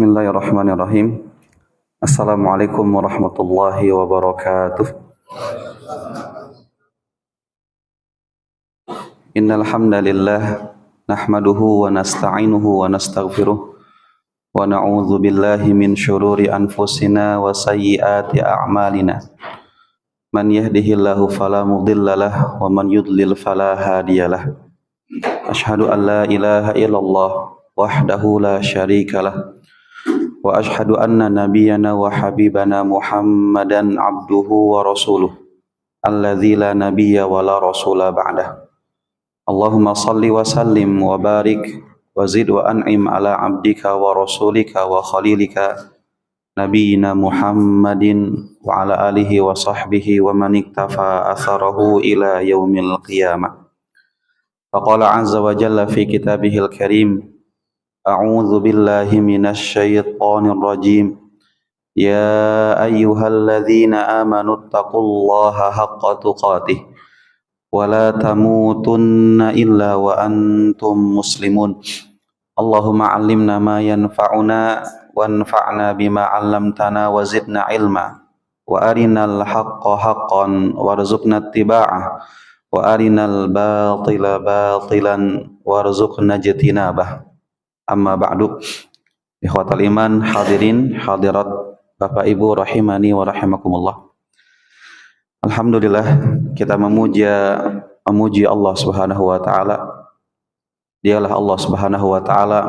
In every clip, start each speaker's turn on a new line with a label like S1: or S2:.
S1: Bismillahirrahmanirrahim. Assalamualaikum warahmatullahi wabarakatuh. Innal hamdalillah nahmaduhu wa nasta'inuhu wa nastaghfiruh wa na'udzu billahi min syururi anfusina wa sayyiati a'malina. Man yahdihillahu fala mudhillalah wa man yudlil fala hadiyalah. Asyhadu an la ilaha illallah wahdahu la syarikalah. Wa ashhadu anna nabiyyana wa habibana Muhammadan abduhu wa rasuluh alladzi la nabiyya wa la rasula ba'dah. Allahumma salli wa sallim wa barik wa zid wa an'im ala abdika wa rasulika wa khalilika nabiyyina Muhammadin wa ala alihi wa sahbihi wa man iktafa atharahu ila yaumil qiyamah. Faqala azza wa jalla fi kitabihil karim, A'udzu billahi minasy syaithanir rajim. Ya ayyuhalladzina amanu taqullaha haqqa tuqatih wa la tamutunna illa wa antum muslimun. Allahumma 'allimna ma yanfa'una wanfa'na bima 'allamtana wa zidna ilma wa arinal haqqo haqqan warzuqna ittiba'ah wa arinal batila batilan warzuqna ijtinabah. Amma ba'du. Ikhwatal iman, hadirin hadirat Bapak Ibu rahimani wa rahimakumullah. Alhamdulillah, kita memuji Allah Subhanahu wa taala. Dialah Allah Subhanahu wa taala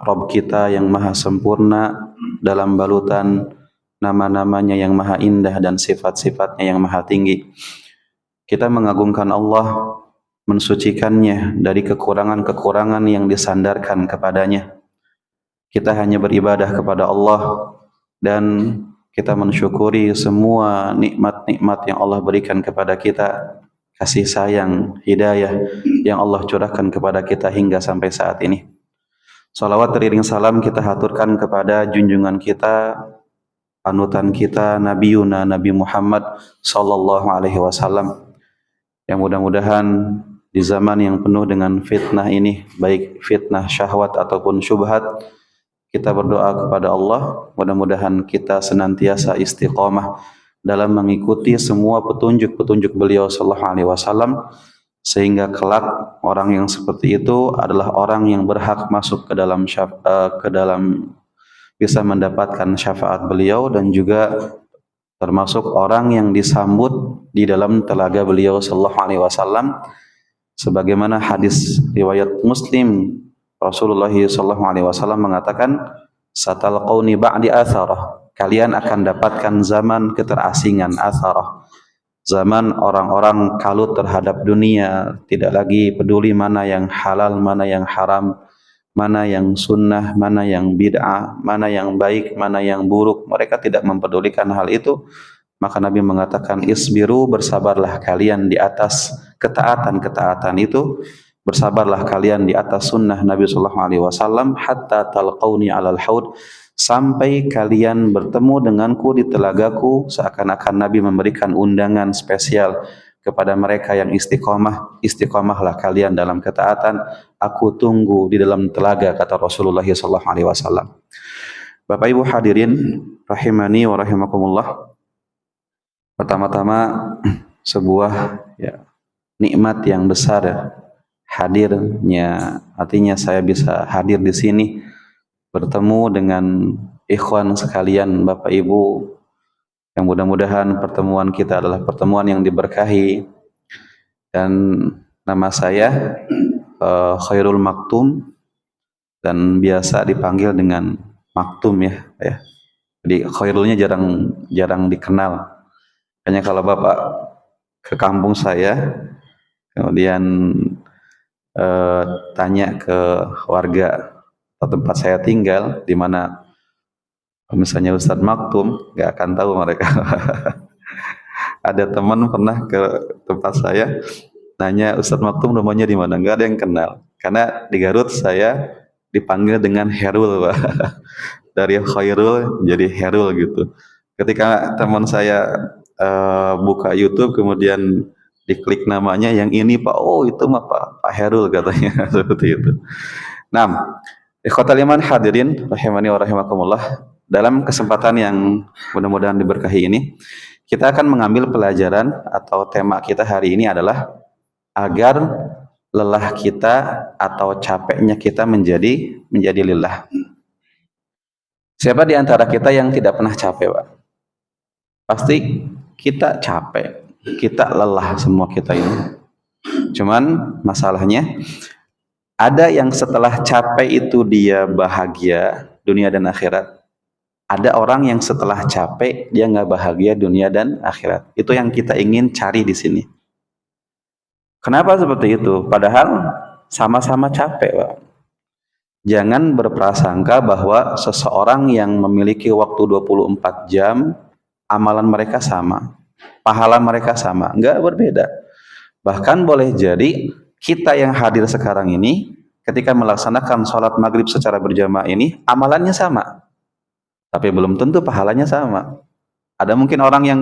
S1: Rabb kita yang maha sempurna dalam balutan nama-namanya yang maha indah dan sifat-sifatnya yang maha tinggi. Kita mengagungkan Allah, mensucikannya dari kekurangan-kekurangan yang disandarkan kepadanya. Kita hanya beribadah kepada Allah dan kita mensyukuri semua nikmat-nikmat yang Allah berikan kepada kita, kasih sayang, hidayah yang Allah curahkan kepada kita hingga sampai saat ini. Salawat teriring salam kita haturkan kepada junjungan kita, panutan kita, Nabiuna Nabi Muhammad sallallahu alaihi wasallam. Yang mudah-mudahan di zaman yang penuh dengan fitnah ini, baik fitnah syahwat ataupun syubhat, kita berdoa kepada Allah, mudah-mudahan kita senantiasa istiqamah dalam mengikuti semua petunjuk-petunjuk beliau sallallahu alaihi wasallam, sehingga kelak orang yang seperti itu adalah orang yang berhak masuk ke dalam bisa mendapatkan syafaat beliau dan juga termasuk orang yang disambut di dalam telaga beliau sallallahu alaihi wasallam, sebagaimana hadis riwayat Muslim, Rasulullah sallallahu alaihi wasallam mengatakan, satalqauni ba'di atharah, kalian akan dapatkan zaman keterasingan, atharah, zaman orang-orang kalut terhadap dunia, tidak lagi peduli mana yang halal, mana yang haram, mana yang sunnah, mana yang bid'ah, mana yang baik, mana yang buruk. Mereka tidak mempedulikan hal itu. Maka Nabi mengatakan, isbiru, bersabarlah kalian di atas ketaatan-ketaatan itu, bersabarlah kalian di atas sunnah Nabi sallallahu alaihi wasallam, hatta talqauni alal haud, sampai kalian bertemu denganku di telagaku, seakan-akan Nabi memberikan undangan spesial kepada mereka yang istiqomah. Istiqomahlah kalian dalam ketaatan, aku tunggu di dalam telaga, kata Rasulullah sallallahu alaihi wasallam. Bapak Ibu hadirin rahimani wa rahimakumullah. Pertama-tama sebuah nikmat yang besar hadirnya, artinya saya bisa hadir di sini bertemu dengan ikhwan sekalian, Bapak Ibu, yang mudah-mudahan pertemuan kita adalah pertemuan yang diberkahi. Dan nama saya Khairul Maktum dan biasa dipanggil dengan Maktum ya. Jadi Khairulnya jarang dikenal. Hanya kalau Bapak ke kampung saya, kemudian tanya ke warga atau tempat saya tinggal di mana misalnya Ustadz Maktum, gak akan tahu mereka. Ada teman pernah ke tempat saya nanya, Ustadz Maktum rumahnya di mana? Gak ada yang kenal, karena di Garut saya dipanggil dengan Herul, Pak. Dari Khairul jadi Herul gitu. Ketika teman saya buka YouTube kemudian diklik namanya yang ini, Pak, oh itu mah Pak Herul katanya. Seperti itu. Nah, Ikhwatal iman hadirin rahimani wa rahimakumullah. Dalam kesempatan yang mudah-mudahan diberkahi ini, kita akan mengambil pelajaran atau tema kita hari ini adalah agar lelah kita atau capeknya kita menjadi lelah. Siapa di antara kita yang tidak pernah capek, Pak? Pasti kita capek, kita lelah semua kita ini. Cuman masalahnya ada yang setelah capek itu dia bahagia dunia dan akhirat. Ada orang yang setelah capek dia nggak bahagia dunia dan akhirat. Itu yang kita ingin cari di sini. Kenapa seperti itu? Padahal sama-sama capek, Pak. Jangan berprasangka bahwa seseorang yang memiliki waktu 24 jam amalan mereka sama, pahala mereka sama, enggak, berbeda. Bahkan boleh jadi kita yang hadir sekarang ini ketika melaksanakan sholat maghrib secara berjamaah ini amalannya sama, tapi belum tentu pahalanya sama. Ada mungkin orang yang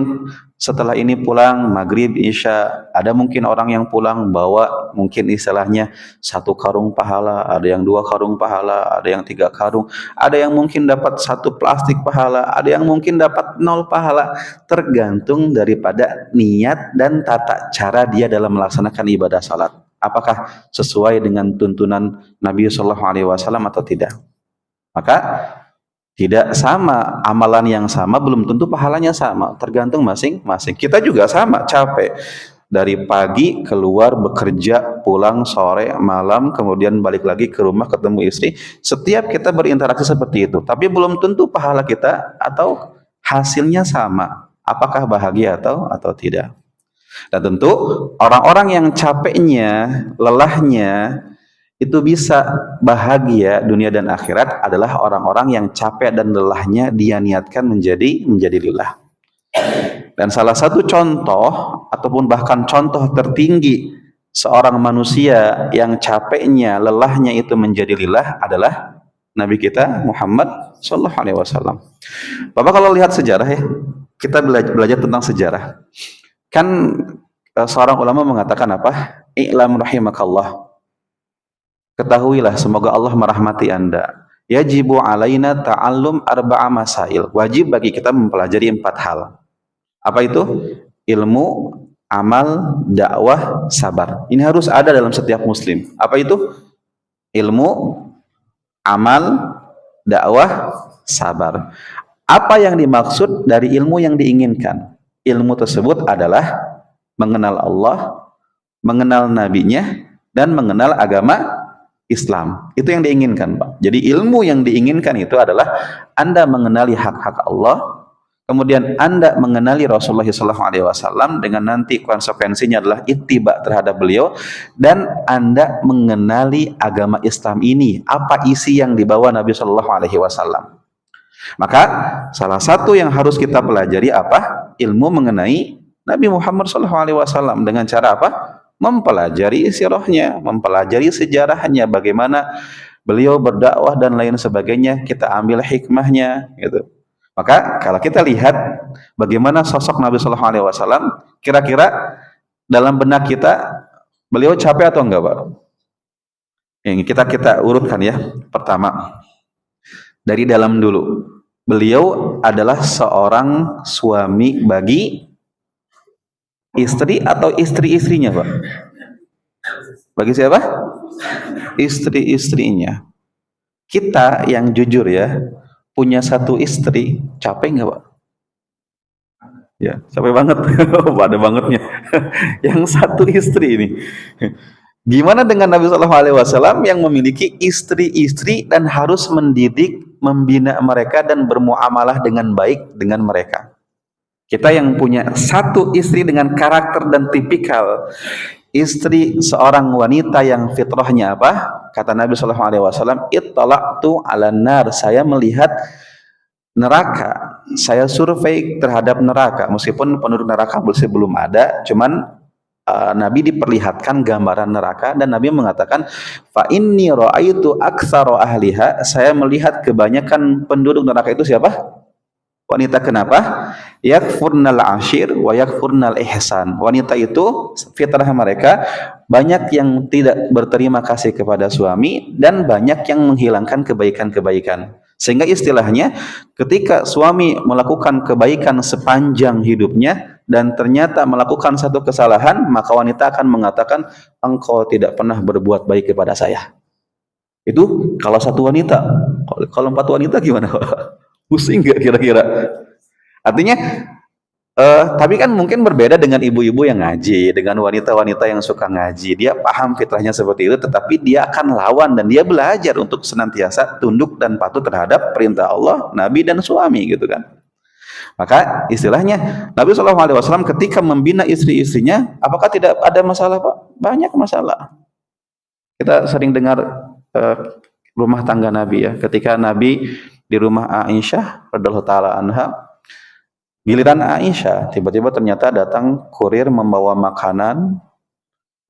S1: setelah ini pulang maghrib, isya. Ada mungkin orang yang pulang bawa mungkin istilahnya 1 karung pahala. Ada yang 2 karung pahala. Ada yang 3 karung. Ada yang mungkin dapat 1 plastik pahala. Ada yang mungkin dapat 0 pahala. Tergantung daripada niat dan tata cara dia dalam melaksanakan ibadah salat. Apakah sesuai dengan tuntunan Nabi Shallallahu Alaihi Wasallam atau tidak? Maka tidak sama, amalan yang sama belum tentu pahalanya sama, tergantung masing-masing. Kita juga sama, capek. Dari pagi keluar bekerja, pulang sore, malam, kemudian balik lagi ke rumah ketemu istri. Setiap kita berinteraksi seperti itu, tapi belum tentu pahala kita atau hasilnya sama. Apakah bahagia atau tidak? Dan tentu orang-orang yang capeknya, lelahnya itu bisa bahagia dunia dan akhirat adalah orang-orang yang capek dan lelahnya dia niatkan menjadi lelah. Dan salah satu contoh ataupun bahkan contoh tertinggi seorang manusia yang capeknya, lelahnya itu menjadi lelah adalah Nabi kita Muhammad Sallallahu Alaihi Wasallam. Bapak kalau lihat sejarah ya, kita belajar tentang sejarah. Kan seorang ulama mengatakan apa? I'lam rahimakallah. Ketahuilah, semoga Allah merahmati Anda. Yajibu alaina ta'allum arba'a masail. Wajib bagi kita mempelajari 4 hal. Apa itu? Ilmu, amal, dakwah, sabar. Ini harus ada dalam setiap muslim. Apa itu? Ilmu, amal, dakwah, sabar. Apa yang dimaksud dari ilmu yang diinginkan? Ilmu tersebut adalah mengenal Allah, mengenal nabinya, dan mengenal agama Islam. Itu yang diinginkan, Pak. Jadi ilmu yang diinginkan itu adalah Anda mengenali hak-hak Allah, kemudian Anda mengenali Rasulullah SAW dengan nanti konsekuensinya adalah ittiba terhadap beliau, dan Anda mengenali agama Islam ini, apa isi yang dibawa Nabi SAW. Maka salah satu yang harus kita pelajari apa? Ilmu mengenai Nabi Muhammad SAW dengan cara apa? Mempelajari sirahnya, mempelajari sejarahnya, bagaimana beliau berdakwah dan lain sebagainya, kita ambil hikmahnya gitu. Maka kalau kita lihat bagaimana sosok Nabi Sallallahu Alaihi Wasallam, kira-kira dalam benak kita beliau capek atau enggak, Pak? Ini kita urutkan ya. Pertama, dari dalam dulu, beliau adalah seorang suami bagi istri atau istri-istrinya, Pak? Bagi siapa? Istri-istrinya. Kita yang jujur ya, punya 1 istri, capek nggak, Pak? Ya, capek banget. Ada bangetnya. Yang 1 istri ini. Gimana dengan Nabi Shallallahu Alaihi Wasallam yang memiliki istri-istri dan harus mendidik, membina mereka dan bermuamalah dengan baik dengan mereka? Kita yang punya 1 istri dengan karakter dan tipikal istri seorang wanita yang fitrahnya apa? Kata Nabi Shallallahu Alaihi Wasallam, ittala'tu 'alan nar, saya melihat neraka, saya survei terhadap neraka, meskipun penduduk neraka belum ada, cuman Nabi diperlihatkan gambaran neraka dan Nabi mengatakan, fa inni ra'aitu aktsara ahliha, saya melihat kebanyakan penduduk neraka itu siapa? Wanita kenapa? Yakfurnal ashir wa yakfurnal ihsan. Wanita itu fitrah mereka banyak yang tidak berterima kasih kepada suami dan banyak yang menghilangkan kebaikan-kebaikan. Sehingga istilahnya ketika suami melakukan kebaikan sepanjang hidupnya dan ternyata melakukan satu kesalahan, maka wanita akan mengatakan, engkau tidak pernah berbuat baik kepada saya. Itu kalau satu wanita. Kalau 4 wanita gimana? Pusing nggak kira-kira? Artinya, tapi kan mungkin berbeda dengan ibu-ibu yang ngaji, dengan wanita-wanita yang suka ngaji. Dia paham fitrahnya seperti itu, tetapi dia akan lawan dan dia belajar untuk senantiasa tunduk dan patuh terhadap perintah Allah, Nabi dan suami gitu kan. Maka istilahnya Nabi SAW ketika membina istri-istrinya, apakah tidak ada masalah Pak? Banyak masalah. Kita sering dengar rumah tangga Nabi ya. Ketika Nabi di rumah Aisyah radhiyallahu taala anha, giliran Aisyah, tiba-tiba ternyata datang kurir membawa makanan.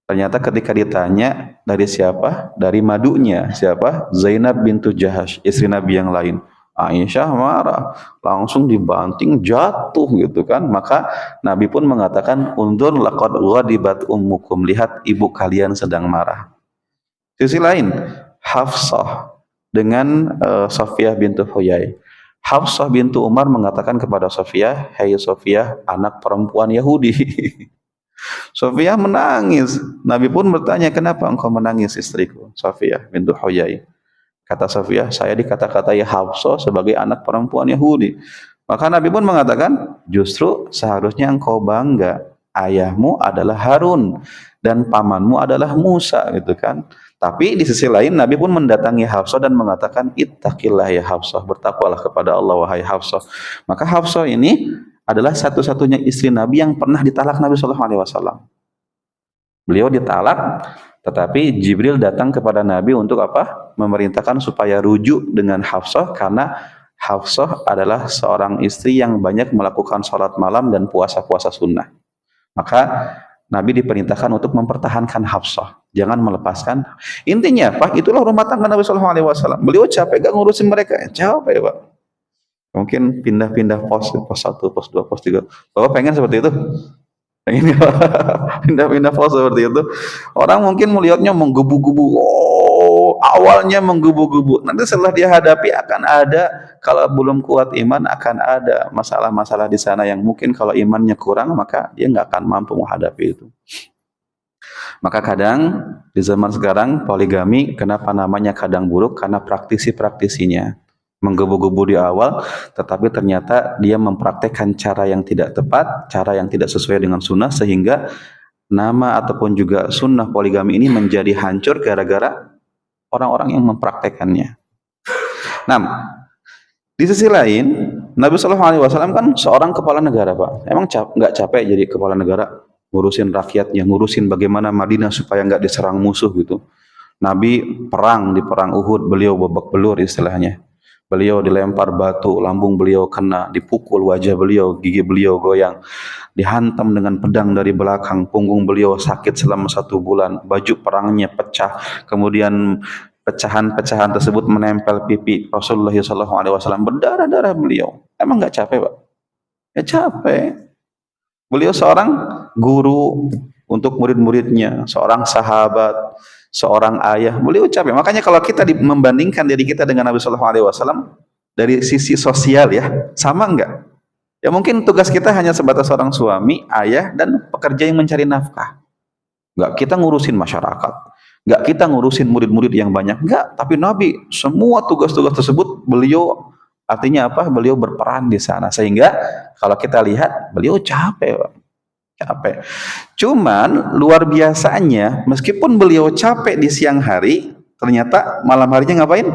S1: Ternyata ketika ditanya dari siapa? Dari madunya. Siapa? Zainab bintu Jahash, istri Nabi yang lain. Aisyah marah, langsung dibanting, jatuh gitu kan. Maka Nabi pun mengatakan, undur laqad ghadibat ummukum, lihat ibu kalian sedang marah. Sisi lain, Hafsah dengan Safiyah bintu Huyai. Hafsah bintu Umar mengatakan kepada Safiyah, "Hai Safiyah, anak perempuan Yahudi." Safiyah menangis. Nabi pun bertanya, "Kenapa engkau menangis istriku?" Safiyah bintu Huyai. Kata Safiyah, "Saya dikata-katai Hafsah sebagai anak perempuan Yahudi." Maka Nabi pun mengatakan, "Justru seharusnya engkau bangga. Ayahmu adalah Harun dan pamanmu adalah Musa," gitu kan. Tapi di sisi lain Nabi pun mendatangi Hafsah dan mengatakan, "Ittaqillah ya Hafsah, bertakwalah kepada Allah wahai Hafsah." Maka Hafsah ini adalah satu-satunya istri Nabi yang pernah ditalak Nabi Shallallahu Alaihi Wasallam. Beliau ditalak, tetapi Jibril datang kepada Nabi untuk apa? Memerintahkan supaya rujuk dengan Hafsah, karena Hafsah adalah seorang istri yang banyak melakukan sholat malam dan puasa-puasa sunnah. Maka Nabi diperintahkan untuk mempertahankan Hafsah, jangan melepaskan. Intinya Pak, itulah rumah tangga Nabi Shallallahu Alaihi Wasallam. Beliau capek gak ngurusin mereka? Capek Pak. Mungkin pindah-pindah pos 1, pos 2, pos 3. Bapak pengen seperti itu? Pengen pindah-pindah pos seperti itu? Orang mungkin melihatnya menggebu-gebu. Oh, awalnya menggebu-gebu. Nanti setelah dia hadapi akan ada, kalau belum kuat iman akan ada masalah-masalah di sana yang mungkin kalau imannya kurang maka dia nggak akan mampu menghadapi itu. Maka kadang di zaman sekarang poligami, kenapa namanya kadang buruk? Karena praktisi-praktisinya menggebu-gebu di awal, tetapi ternyata dia mempraktekkan cara yang tidak tepat, cara yang tidak sesuai dengan sunnah, sehingga nama ataupun juga sunnah poligami ini menjadi hancur gara-gara orang-orang yang mempraktekannya. Nah, di sisi lain, Nabi Shallallahu Alaihi Wasallam kan seorang kepala negara Pak. Emang nggak capek jadi kepala negara, ngurusin rakyatnya, ngurusin bagaimana Madinah supaya nggak diserang musuh gitu. Nabi perang di perang Uhud, beliau babak belur istilahnya. Beliau dilempar batu, lambung beliau kena, dipukul wajah beliau, gigi beliau goyang, dihantam dengan pedang dari belakang, punggung beliau sakit selama 1 bulan, baju perangnya pecah, kemudian pecahan-pecahan tersebut menempel pipi Rasulullah SAW, berdarah-darah beliau. Emang nggak capek Pak? Ya capek. Beliau seorang guru untuk murid-muridnya, seorang sahabat, seorang ayah. Beliau capek. Makanya kalau kita membandingkan diri kita dengan Nabi Shallallahu Alaihi Wasallam dari sisi sosial ya, sama enggak? Ya mungkin tugas kita hanya sebatas seorang suami, ayah, dan pekerja yang mencari nafkah. Enggak kita ngurusin masyarakat, enggak kita ngurusin murid-murid yang banyak, enggak. Tapi Nabi semua tugas-tugas tersebut beliau, artinya apa? Beliau berperan di sana, sehingga kalau kita lihat beliau capek Pak. Capek. Cuman luar biasanya, meskipun beliau capek di siang hari, ternyata malam harinya ngapain?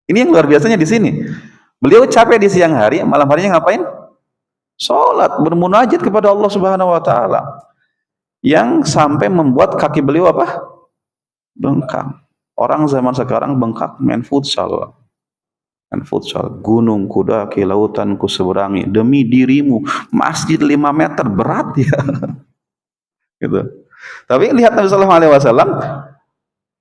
S1: Ini yang luar biasanya di sini. Beliau capek di siang hari, malam harinya ngapain? Salat, bermunajat kepada Allah Subhanahu wa taala. Yang sampai membuat kaki beliau apa? Bengkak. Orang zaman sekarang bengkak main futsal. Gunung kudaki, lautan ku seberangi, demi dirimu masjid 5 meter, berat ya. Gitu. Tapi lihat Nabi Shallallahu Alaihi Wasallam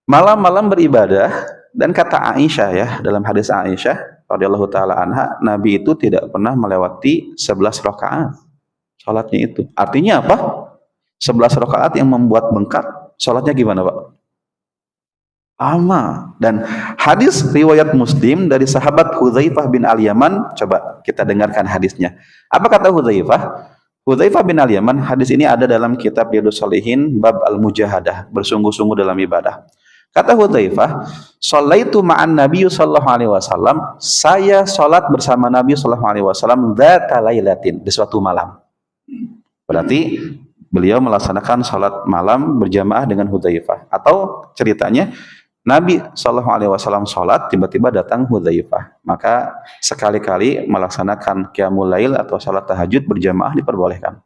S1: malam-malam beribadah, dan kata Aisyah ya, dalam hadis Aisyah, radhiyallahu taala anha, Nabi itu tidak pernah melewati 11 rakaat salatnya itu. Artinya apa? 11 rakaat yang membuat bengkak, salatnya gimana, Pak? Lama. Dan hadis riwayat Muslim dari sahabat Hudzaifah bin Al-Yaman, coba kita dengarkan hadisnya. Apa kata Hudzaifah? Hudzaifah bin Al-Yaman, hadis ini ada dalam kitab Riyadhus Shalihin bab al-mujahadah, bersungguh-sungguh dalam ibadah. Kata Hudzaifah, "Shallaitu ma'an Nabi sallallahu alaihi wasallam." Saya salat bersama Nabi sallallahu alaihi wasallam dzata lailatin, di suatu malam. Berarti beliau melaksanakan salat malam berjamaah dengan Hudzaifah. Atau ceritanya Nabi Shallallahu Alaihi Wasallam sholat, tiba-tiba datang Hudzaifah. Maka sekali-kali melaksanakan qiyamul lail atau sholat tahajud berjamaah diperbolehkan.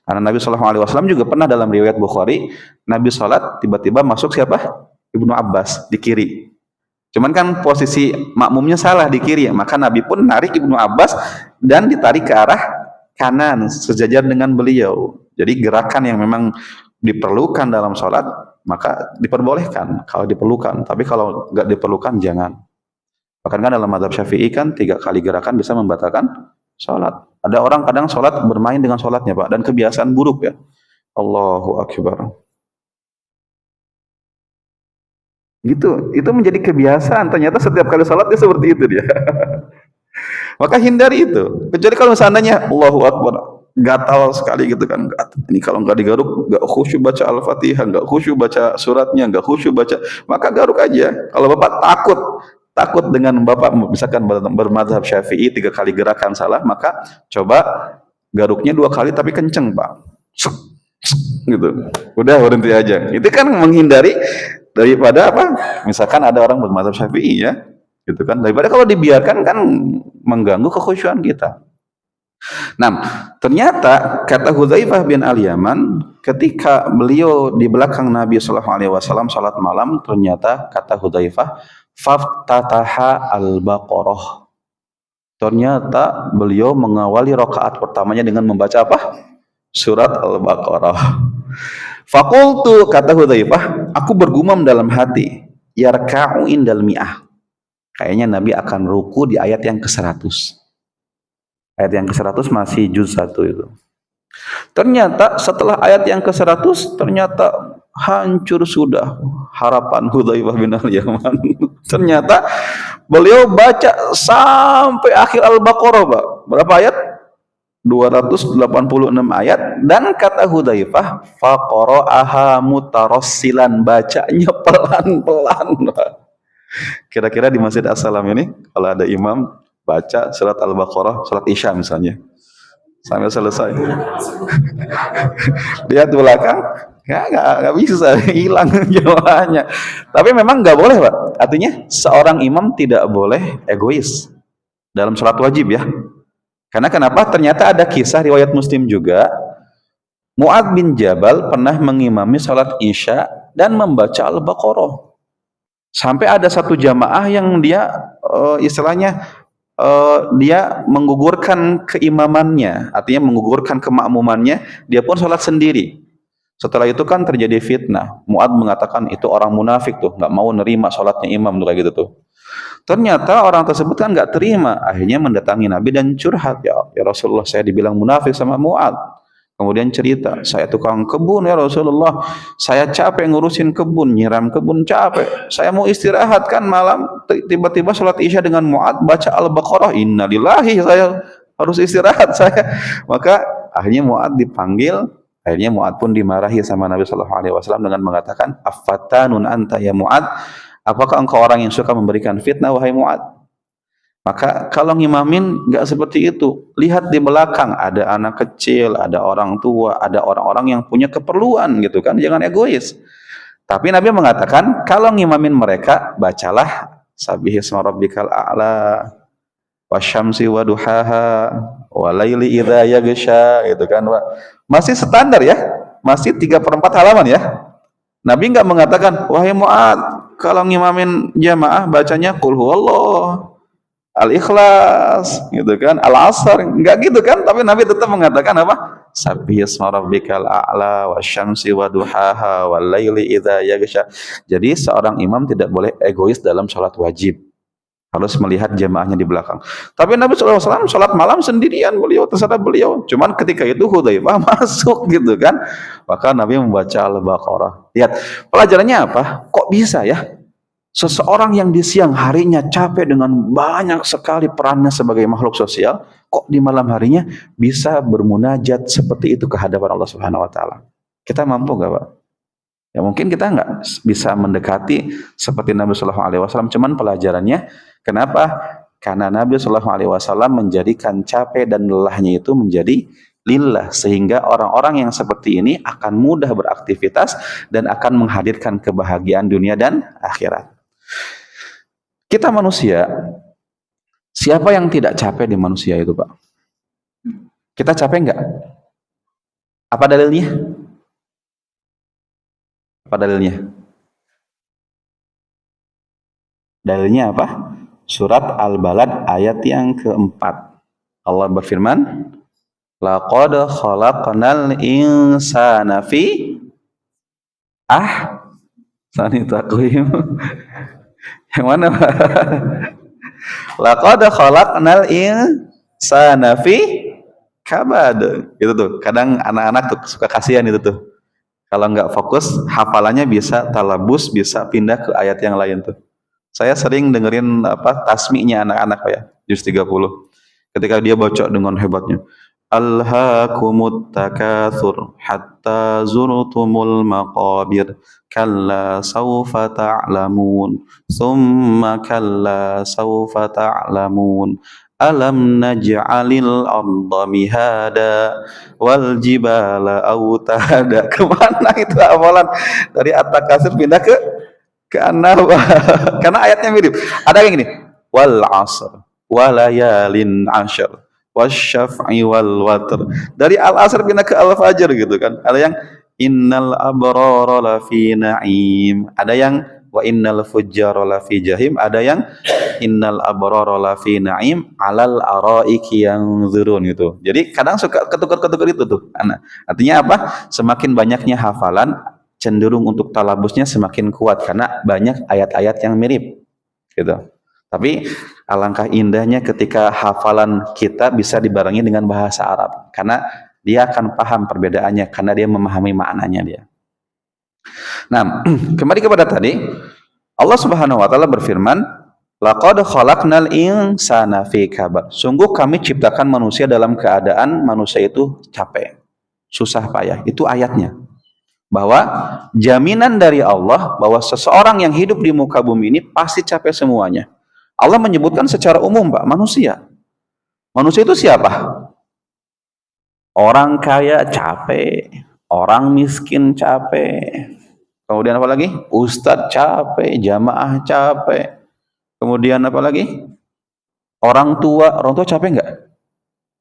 S1: Karena Nabi Shallallahu Alaihi Wasallam juga pernah dalam riwayat Bukhari, Nabi sholat tiba-tiba masuk siapa? Ibnu Abbas di kiri. Cuman kan posisi makmumnya salah di kiri, maka Nabi pun narik Ibnu Abbas dan ditarik ke arah kanan sejajar dengan beliau. Jadi gerakan yang memang diperlukan dalam sholat maka diperbolehkan kalau diperlukan, tapi kalau nggak diperlukan jangan. Bahkan kan dalam mazhab Syafi'i kan 3 kali gerakan bisa membatalkan sholat. Ada orang kadang sholat bermain dengan sholatnya, Pak, dan kebiasaan buruk ya. Allahu Akbar. Gitu, itu menjadi kebiasaan. Ternyata setiap kali sholat dia seperti itu dia. Maka hindari itu. Kecuali kalau seandainya Allahu Akbar, gatal sekali gitu kan. Ini kalau nggak digaruk, nggak khusyuk baca Al-Fatihah, nggak khusyuk baca suratnya, nggak khusyuk baca, maka garuk aja. Kalau Bapak takut dengan Bapak misalkan bermadzhab Syafi'i 3 kali gerakan salah, maka coba garuknya 2 kali tapi kenceng, Pak. Gitu. Udah berhenti aja. Itu kan menghindari daripada apa? Misalkan ada orang bermadzhab Syafi'i ya, gitu kan. Daripada kalau dibiarkan kan mengganggu kekhusyuan kita. Nah, ternyata kata Hudzaifah bin Al-Yaman, ketika beliau di belakang Nabi sallallahu alaihi wasallam salat malam, ternyata kata Hudzaifah, faftataha al-Baqarah. Ternyata beliau mengawali rakaat pertamanya dengan membaca apa? Surat Al-Baqarah. Faqultu, kata Hudzaifah, aku bergumam dalam hati, yarka'u indal mi'ah. Kayaknya Nabi akan ruku di ayat yang ke-100. Ayat yang ke-100 masih juz 1 itu. Ternyata setelah ayat yang ke-100 ternyata hancur sudah harapan Hudzaifah bin Al-Yaman. Ternyata beliau baca sampai akhir Al-Baqarah, Pak. Berapa ayat? 286 ayat, dan kata Hudzaifah, faqara'aha mutarassilan, bacanya pelan-pelan. Kira-kira di Masjid As-Salam ini kalau ada imam baca surat Al-Baqarah, surat Isya misalnya, sampai selesai. Lihat belakang, nggak bisa, hilang jawabannya. Tapi memang nggak boleh, Pak. Artinya seorang imam tidak boleh egois dalam sholat wajib ya. Karena kenapa? Ternyata ada kisah riwayat Muslim juga. Mu'adz bin Jabal pernah mengimami sholat Isya dan membaca Al-Baqarah. Sampai ada satu jamaah yang dia istilahnya dia menggugurkan keimamannya, artinya menggugurkan kemakmumannya, dia pun sholat sendiri. Setelah itu kan terjadi fitnah. Mu'adz mengatakan itu orang munafik tuh, nggak mau nerima sholatnya imam tuh, kayak gitu tuh. Ternyata orang tersebut kan nggak terima, akhirnya mendatangi Nabi dan curhat, ya Rasulullah, saya dibilang munafik sama Mu'adz. Kemudian cerita, saya tukang kebun ya Rasulullah, saya capek ngurusin kebun, nyiram kebun capek, saya mau istirahat kan malam, tiba-tiba sholat Isya dengan Mu'adz baca Al-Baqarah, innalillahi, saya harus istirahat saya. Maka akhirnya Mu'adz dipanggil, akhirnya Mu'adz pun dimarahi sama Nabi Sallallahu Alaihi Wasallam dengan mengatakan, affatanun anta ya Mu'adz, apakah engkau orang yang suka memberikan fitnah wahai Mu'adz? Maka kalau ngimamin nggak seperti itu. Lihat di belakang, ada anak kecil, ada orang tua, ada orang-orang yang punya keperluan gitu kan. Jangan egois. Tapi Nabi mengatakan, kalau ngimamin mereka, bacalah Sabbihisma rabbikal a'la, wasyamsi wa duhaha, wa laili idza yaghsha, gitu kan, Pak. Masih standar ya. Masih 3/4 halaman ya. Nabi nggak mengatakan, wahai Mu'adz, kalau ngimamin jamaah bacanya qul huwallah, Al-Ikhlas, gitu kan, Al-Asr, enggak gitu kan, tapi Nabi tetap mengatakan apa? Sabbihisma rabbikal a'la wasyamsi wa duhaha wal laili idza yaghsha. Jadi seorang imam tidak boleh egois dalam salat wajib. harus melihat jamaahnya di belakang. Tapi Nabi SAW sholat malam sendirian, beliau terserah beliau. Cuman ketika itu Hudzaifah masuk gitu kan, maka Nabi membaca Al-Baqarah. Lihat pelajarannya apa? Kok bisa ya seseorang yang di siang harinya capek dengan banyak sekali perannya sebagai makhluk sosial, kok di malam harinya bisa bermunajat seperti itu ke hadapan Allah Subhanahu Wa Taala? Kita mampu gak, Pak? Ya mungkin kita nggak bisa mendekati seperti Nabi Shallallahu Alaihi Wasallam. Cuman pelajarannya, kenapa? Karena Nabi Shallallahu Alaihi Wasallam menjadikan capek dan lelahnya itu menjadi lillah, sehingga orang-orang yang seperti ini akan mudah beraktivitas dan akan menghadirkan kebahagiaan dunia dan akhirat. Kita manusia, siapa yang tidak capek di manusia itu, Pak? Kita capek nggak? Apa dalilnya? Apa dalilnya? Dalilnya apa? Surat Al-Balad ayat yang keempat. Allah berfirman, laqad khalaqnal insana fi ahsani taqwim. Yang mana, Pak? Laqad khalaqnal insana fi kabad. Itu tuh, kadang anak-anak tuh suka kasihan itu tuh. Kalau nggak fokus, hafalannya bisa talabus, bisa pindah ke ayat yang lain tuh. Saya sering dengerin tasmi'nya anak-anak, Pak ya, juz 30. Ketika dia baca dengan hebatnya, Alhaakumut takatsur hatta zurtumul maqabir kalla sawfa ta'lamun thumma kalla sawfa ta'lamun alam naj'alil arda mihada wal jibala autada. Kemana itu hafalan dari At-Takatsur pindah ke An-Naba? Karena ayatnya mirip. Ada yang gini, wal asr walayalin ashr wasyaf'i wal watr. Dari al-asr pindah ke al-fajr gitu kan. Ada yang innal abrara lafi na'im, ada yang wa innal fujjara lafi jahim, ada yang innal abrara lafi na'im alal araiki yanzurun gitu. Jadi kadang suka ketukar-ketukar itu tuh. Artinya apa? Semakin banyaknya hafalan, cenderung untuk talabusnya semakin kuat karena banyak ayat-ayat yang mirip gitu. Tapi alangkah indahnya ketika hafalan kita bisa dibarengi dengan bahasa Arab, karena dia akan paham perbedaannya karena dia memahami maknanya dia. Nah, kembali kepada tadi, Allah Subhanahu wa taala berfirman, laqad khalaqnal insana fi kabad. Sungguh kami ciptakan manusia dalam keadaan manusia itu capek, susah payah. Itu ayatnya. Bahwa jaminan dari Allah bahwa seseorang yang hidup di muka bumi ini pasti capek semuanya. Allah menyebutkan secara umum, Pak, manusia. Manusia itu siapa? Orang kaya capek, orang miskin capek. Kemudian apa lagi? Ustadz capek, jamaah capek. Kemudian apa lagi? Orang tua capek nggak?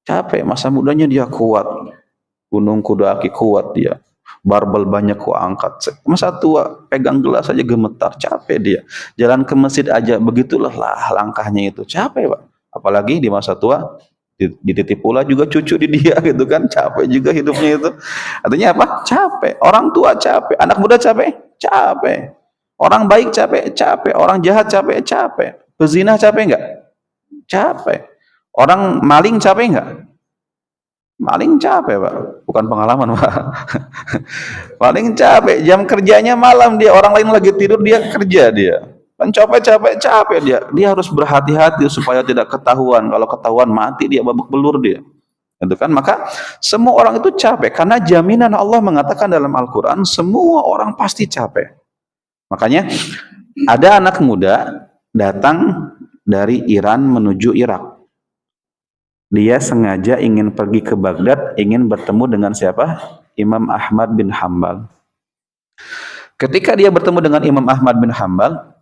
S1: Capek, masa mudanya dia kuat. Gunung Kudaki kuat dia. Barbel banyak ku angkat. Masa tua pegang gelas aja gemetar, capek dia. Jalan ke masjid aja begitulah lah langkahnya itu. Capek, Pak. Apalagi di masa tua dititip pula juga cucu di dia gitu kan, capek juga hidupnya itu. Artinya apa? Capek. Orang tua capek, anak muda capek, orang baik capek, orang jahat capek, pezina capek enggak? Capek. Orang maling capek enggak? Maling capek, Pak. Bukan pengalaman, Pak. Maling capek, jam kerjanya malam, dia orang lain lagi tidur dia kerja dia. Kan capek dia harus berhati-hati supaya tidak ketahuan. Kalau ketahuan mati dia, babak belur dia. Itu kan, maka semua orang itu capek karena jaminan Allah mengatakan dalam Al-Qur'an semua orang pasti capek. Makanya ada anak muda datang dari Iran menuju Irak. Dia sengaja ingin pergi ke Baghdad, ingin bertemu dengan siapa? Imam Ahmad bin Hambal. Ketika dia bertemu dengan Imam Ahmad bin Hambal,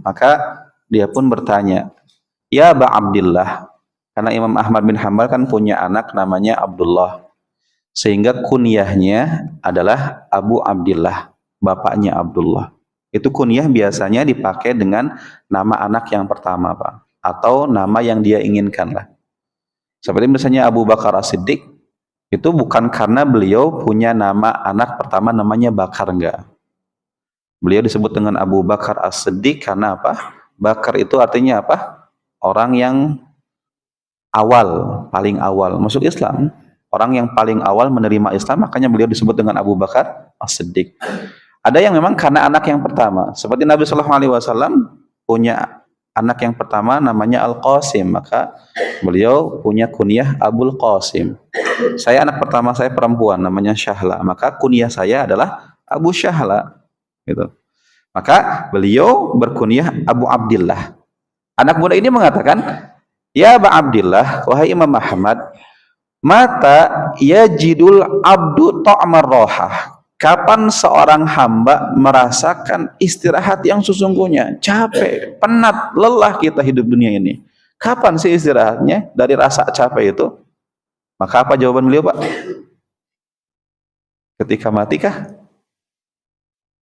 S1: maka dia pun bertanya, ya Aba Abdillah, karena Imam Ahmad bin Hambal kan punya anak namanya Abdullah, sehingga kunyahnya adalah Abu Abdillah, bapaknya Abdullah. Itu kunyah biasanya dipakai dengan nama anak yang pertama, Pak, atau nama yang dia inginkan lah. Seperti misalnya Abu Bakar As-Siddiq, itu bukan karena beliau punya nama anak pertama namanya Bakar, enggak. Beliau disebut dengan Abu Bakar As-Siddiq karena apa? Bakar itu artinya apa? orang yang awal, paling awal masuk Islam. Orang yang paling awal menerima Islam, makanya beliau disebut dengan Abu Bakar As-Siddiq. Ada yang memang karena anak yang pertama, seperti Nabi Shallallahu Alaihi Wasallam punya anak yang pertama namanya Al-Qasim, maka beliau punya kunyah Abul Qasim. Saya anak pertama saya perempuan namanya Syahla, maka kunyah saya adalah Abu Syahla, gitu. Maka beliau berkunyah Abu Abdillah. Anak muda ini mengatakan, ya Abu Abdillah, wahai Imam Ahmad, mata yajidul abdu ta'mar rohah. Kapan seorang hamba merasakan istirahat yang sesungguhnya? Capek, penat, lelah kita hidup dunia ini. Kapan sih istirahatnya dari rasa capek itu? Maka apa jawaban beliau, Pak? Ketika mati kah?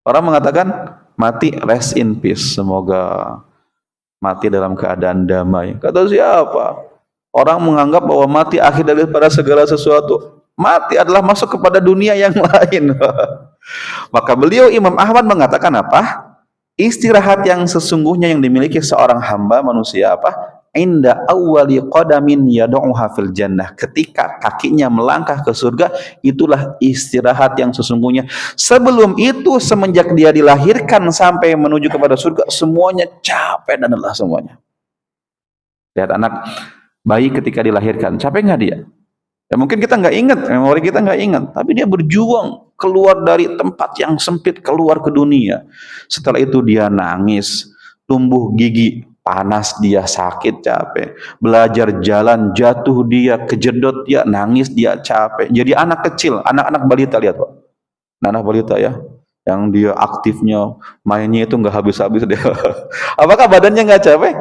S1: Orang mengatakan mati rest in peace, semoga mati dalam keadaan damai. Kata siapa? Orang menganggap bahwa mati akhir daripada segala sesuatu. Mati adalah masuk kepada dunia yang lain. Maka beliau Imam Ahmad mengatakan apa? Istirahat yang sesungguhnya yang dimiliki seorang hamba manusia apa? Inda awwali qadamin yad'uha fil jannah. Ketika kakinya melangkah ke surga, itulah istirahat yang sesungguhnya. Sebelum itu, semenjak dia dilahirkan sampai menuju kepada surga, semuanya capek dan lelah semuanya. Lihat anak bayi ketika dilahirkan, capek nggak dia? Ya mungkin kita nggak ingat, memori kita nggak ingat, tapi dia berjuang keluar dari tempat yang sempit, keluar ke dunia. Setelah itu dia nangis, tumbuh gigi, panas dia, sakit, capek. Belajar jalan, jatuh dia, kejedot dia, nangis dia, capek. Jadi anak kecil, anak-anak balita, lihat Pak. Anak balita ya, yang dia aktifnya, mainnya itu nggak habis-habis dia. Apakah badannya nggak capek?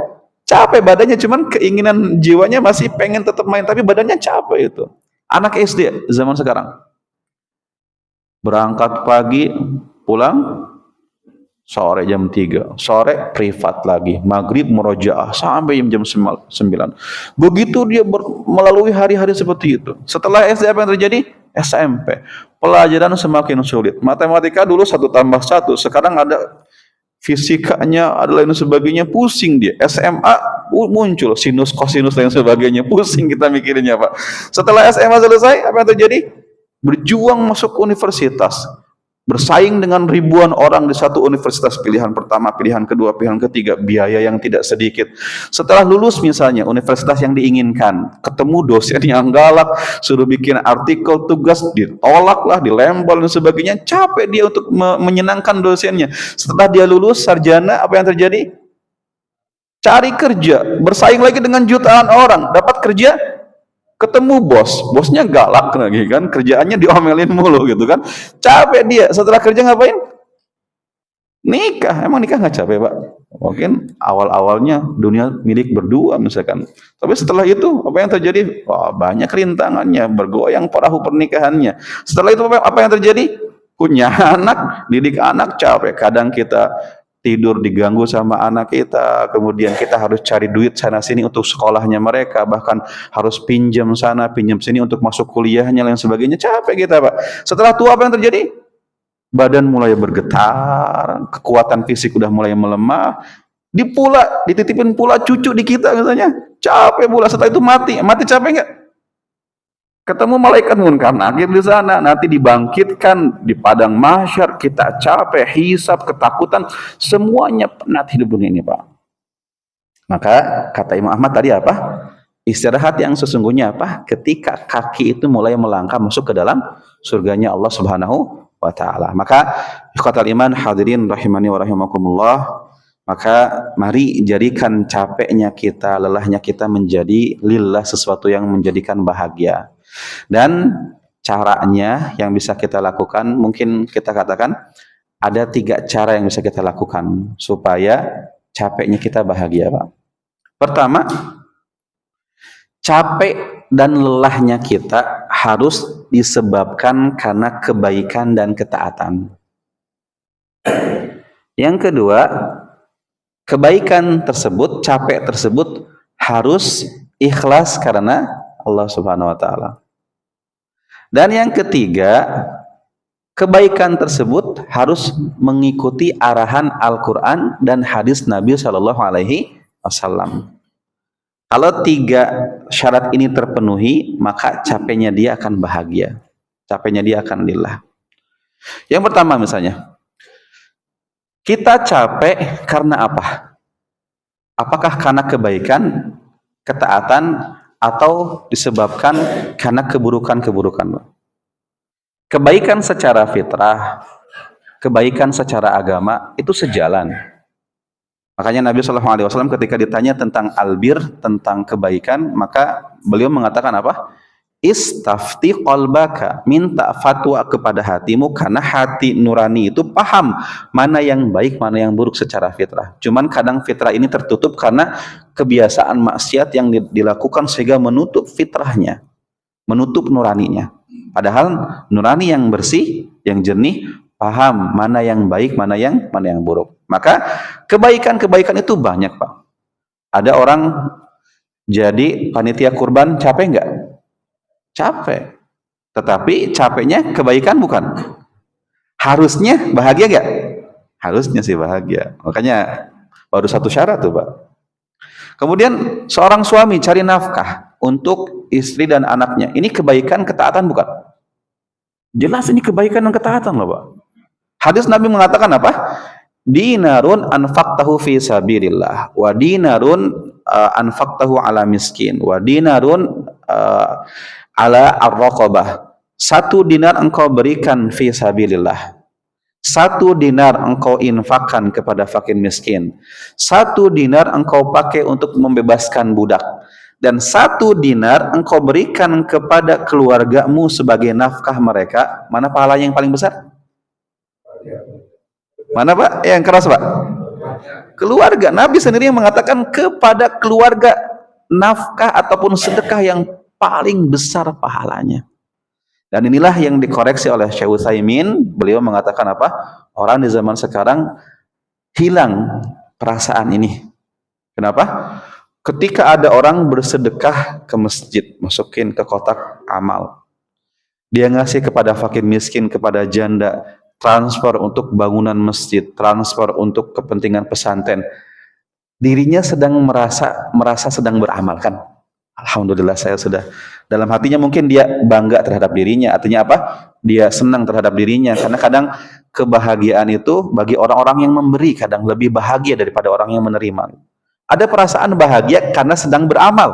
S1: Capek badannya, cuman keinginan jiwanya masih pengen tetap main, tapi badannya capek itu. Anak SD zaman sekarang berangkat pagi, pulang sore jam 3, sore privat lagi, maghrib murojaah sampai jam 9. Begitu dia melalui hari-hari seperti itu. Setelah SD apa yang terjadi? SMP. Pelajaran semakin sulit. Matematika dulu 1+1, sekarang ada fisikanya, ada lain sebagainya, pusing dia. SMA muncul sinus, kosinus dan sebagainya, pusing kita mikirinnya Pak. Setelah SMA selesai, apa yang terjadi? Berjuang masuk universitas, bersaing dengan ribuan orang di satu universitas, pilihan pertama, pilihan kedua, pilihan ketiga, biaya yang tidak sedikit. Setelah lulus misalnya universitas yang diinginkan, ketemu dosen yang galak, suruh bikin artikel, tugas, ditolak lah, dilempar dan sebagainya, capek dia untuk menyenangkan dosennya. Setelah dia lulus sarjana, apa yang terjadi? Cari kerja, bersaing lagi dengan jutaan orang, dapat kerja, ketemu bosnya galak lagi kan, kerjaannya diomelin mulu gitu kan, capek dia. Setelah kerja ngapain? Nikah. Emang nikah nggak capek Pak? Mungkin awal-awalnya dunia milik berdua misalkan, tapi setelah itu apa yang terjadi? Wah, banyak rintangannya, bergoyang perahu pernikahannya. Setelah itu apa yang terjadi? Punya anak, didik anak, capek. Kadang kita tidur diganggu sama anak kita, kemudian kita harus cari duit sana sini untuk sekolahnya mereka, bahkan harus pinjam sana pinjam sini untuk masuk kuliahnya dan sebagainya, capek kita Pak. Setelah tua apa yang terjadi? Badan mulai bergetar, kekuatan fisik udah mulai melemah, dititipin pula cucu di kita misalnya, capek pula. Setelah itu mati capek nggak? Ketemu malaikat munkar nakir di sana, nanti dibangkitkan di padang mahsyar, kita capek, hisab, ketakutan, semuanya penat hidup dunia ini Pak. Maka kata Imam Ahmad tadi apa? Istirahat yang sesungguhnya apa? Ketika kaki itu mulai melangkah masuk ke dalam surganya Allah Subhanahu wa taala. Maka ikhwatal iman hadirin rahimani wa rahimakumullah, maka mari jadikan capeknya kita, lelahnya kita menjadi lillah, sesuatu yang menjadikan bahagia. Dan caranya yang bisa kita lakukan, mungkin kita katakan ada 3 cara yang bisa kita lakukan supaya capeknya kita bahagia Pak. Pertama, capek dan lelahnya kita harus disebabkan karena kebaikan dan ketaatan. Yang kedua, kebaikan tersebut, capek tersebut harus ikhlas karena Allah Subhanahu wa taala. Dan yang ketiga, kebaikan tersebut harus mengikuti arahan Al-Qur'an dan hadis Nabi sallallahu alaihi wasallam. Kalau 3 syarat ini terpenuhi, maka capeknya dia akan bahagia. Capeknya dia akan lillah. Yang pertama misalnya, kita capek karena apa? Apakah karena kebaikan, ketaatan, atau disebabkan karena keburukan-keburukan? Kebaikan secara fitrah, kebaikan secara agama, itu sejalan. Makanya Nabi SAW ketika ditanya tentang albir, tentang kebaikan, maka beliau mengatakan apa? Istafti qalbaka, minta fatwa kepada hatimu, karena hati nurani itu paham mana yang baik, mana yang buruk secara fitrah. Cuman kadang fitrah ini tertutup karena kebiasaan maksiat yang dilakukan sehingga menutup fitrahnya, menutup nuraninya. Padahal nurani yang bersih, yang jernih, paham mana yang baik, mana yang buruk. Maka kebaikan-kebaikan itu banyak, Pak. Ada orang jadi panitia kurban, capek enggak? Capek. Tetapi capeknya kebaikan bukan? Harusnya bahagia enggak? Harusnya sih bahagia. Makanya baru 1 syarat tuh, Pak. Kemudian seorang suami cari nafkah untuk istri dan anaknya. Ini kebaikan, ketaatan bukan? Jelas ini kebaikan dan ketaatan loh, Pak. Hadis Nabi mengatakan apa? Dinarun anfaqtahu fi sabilillah wa dinarun anfaqtahu ala miskin wa dinarun ala ar-raqabah. 1 dinar engkau berikan fi sabilillah. 1 dinar engkau infakkan kepada fakir miskin. 1 dinar engkau pakai untuk membebaskan budak. Dan 1 dinar engkau berikan kepada keluargamu sebagai nafkah mereka. Mana pahala yang paling besar? Mana, Pak? Yang keras, Pak? Keluarga. Nabi sendiri yang mengatakan kepada keluarga nafkah ataupun sedekah yang paling besar pahalanya. Dan inilah yang dikoreksi oleh Syekh Utsaimin. Beliau mengatakan apa? Orang di zaman sekarang hilang perasaan ini. Kenapa? Ketika ada orang bersedekah ke masjid, masukin ke kotak amal, dia ngasih kepada fakir miskin, kepada janda, transfer untuk bangunan masjid, transfer untuk kepentingan pesantren, dirinya sedang merasa sedang beramal kan? Alhamdulillah saya sudah. Dalam hatinya mungkin dia bangga terhadap dirinya. Artinya apa? Dia senang terhadap dirinya. Karena kadang kebahagiaan itu bagi orang-orang yang memberi kadang lebih bahagia daripada orang yang menerima. Ada perasaan bahagia karena sedang beramal.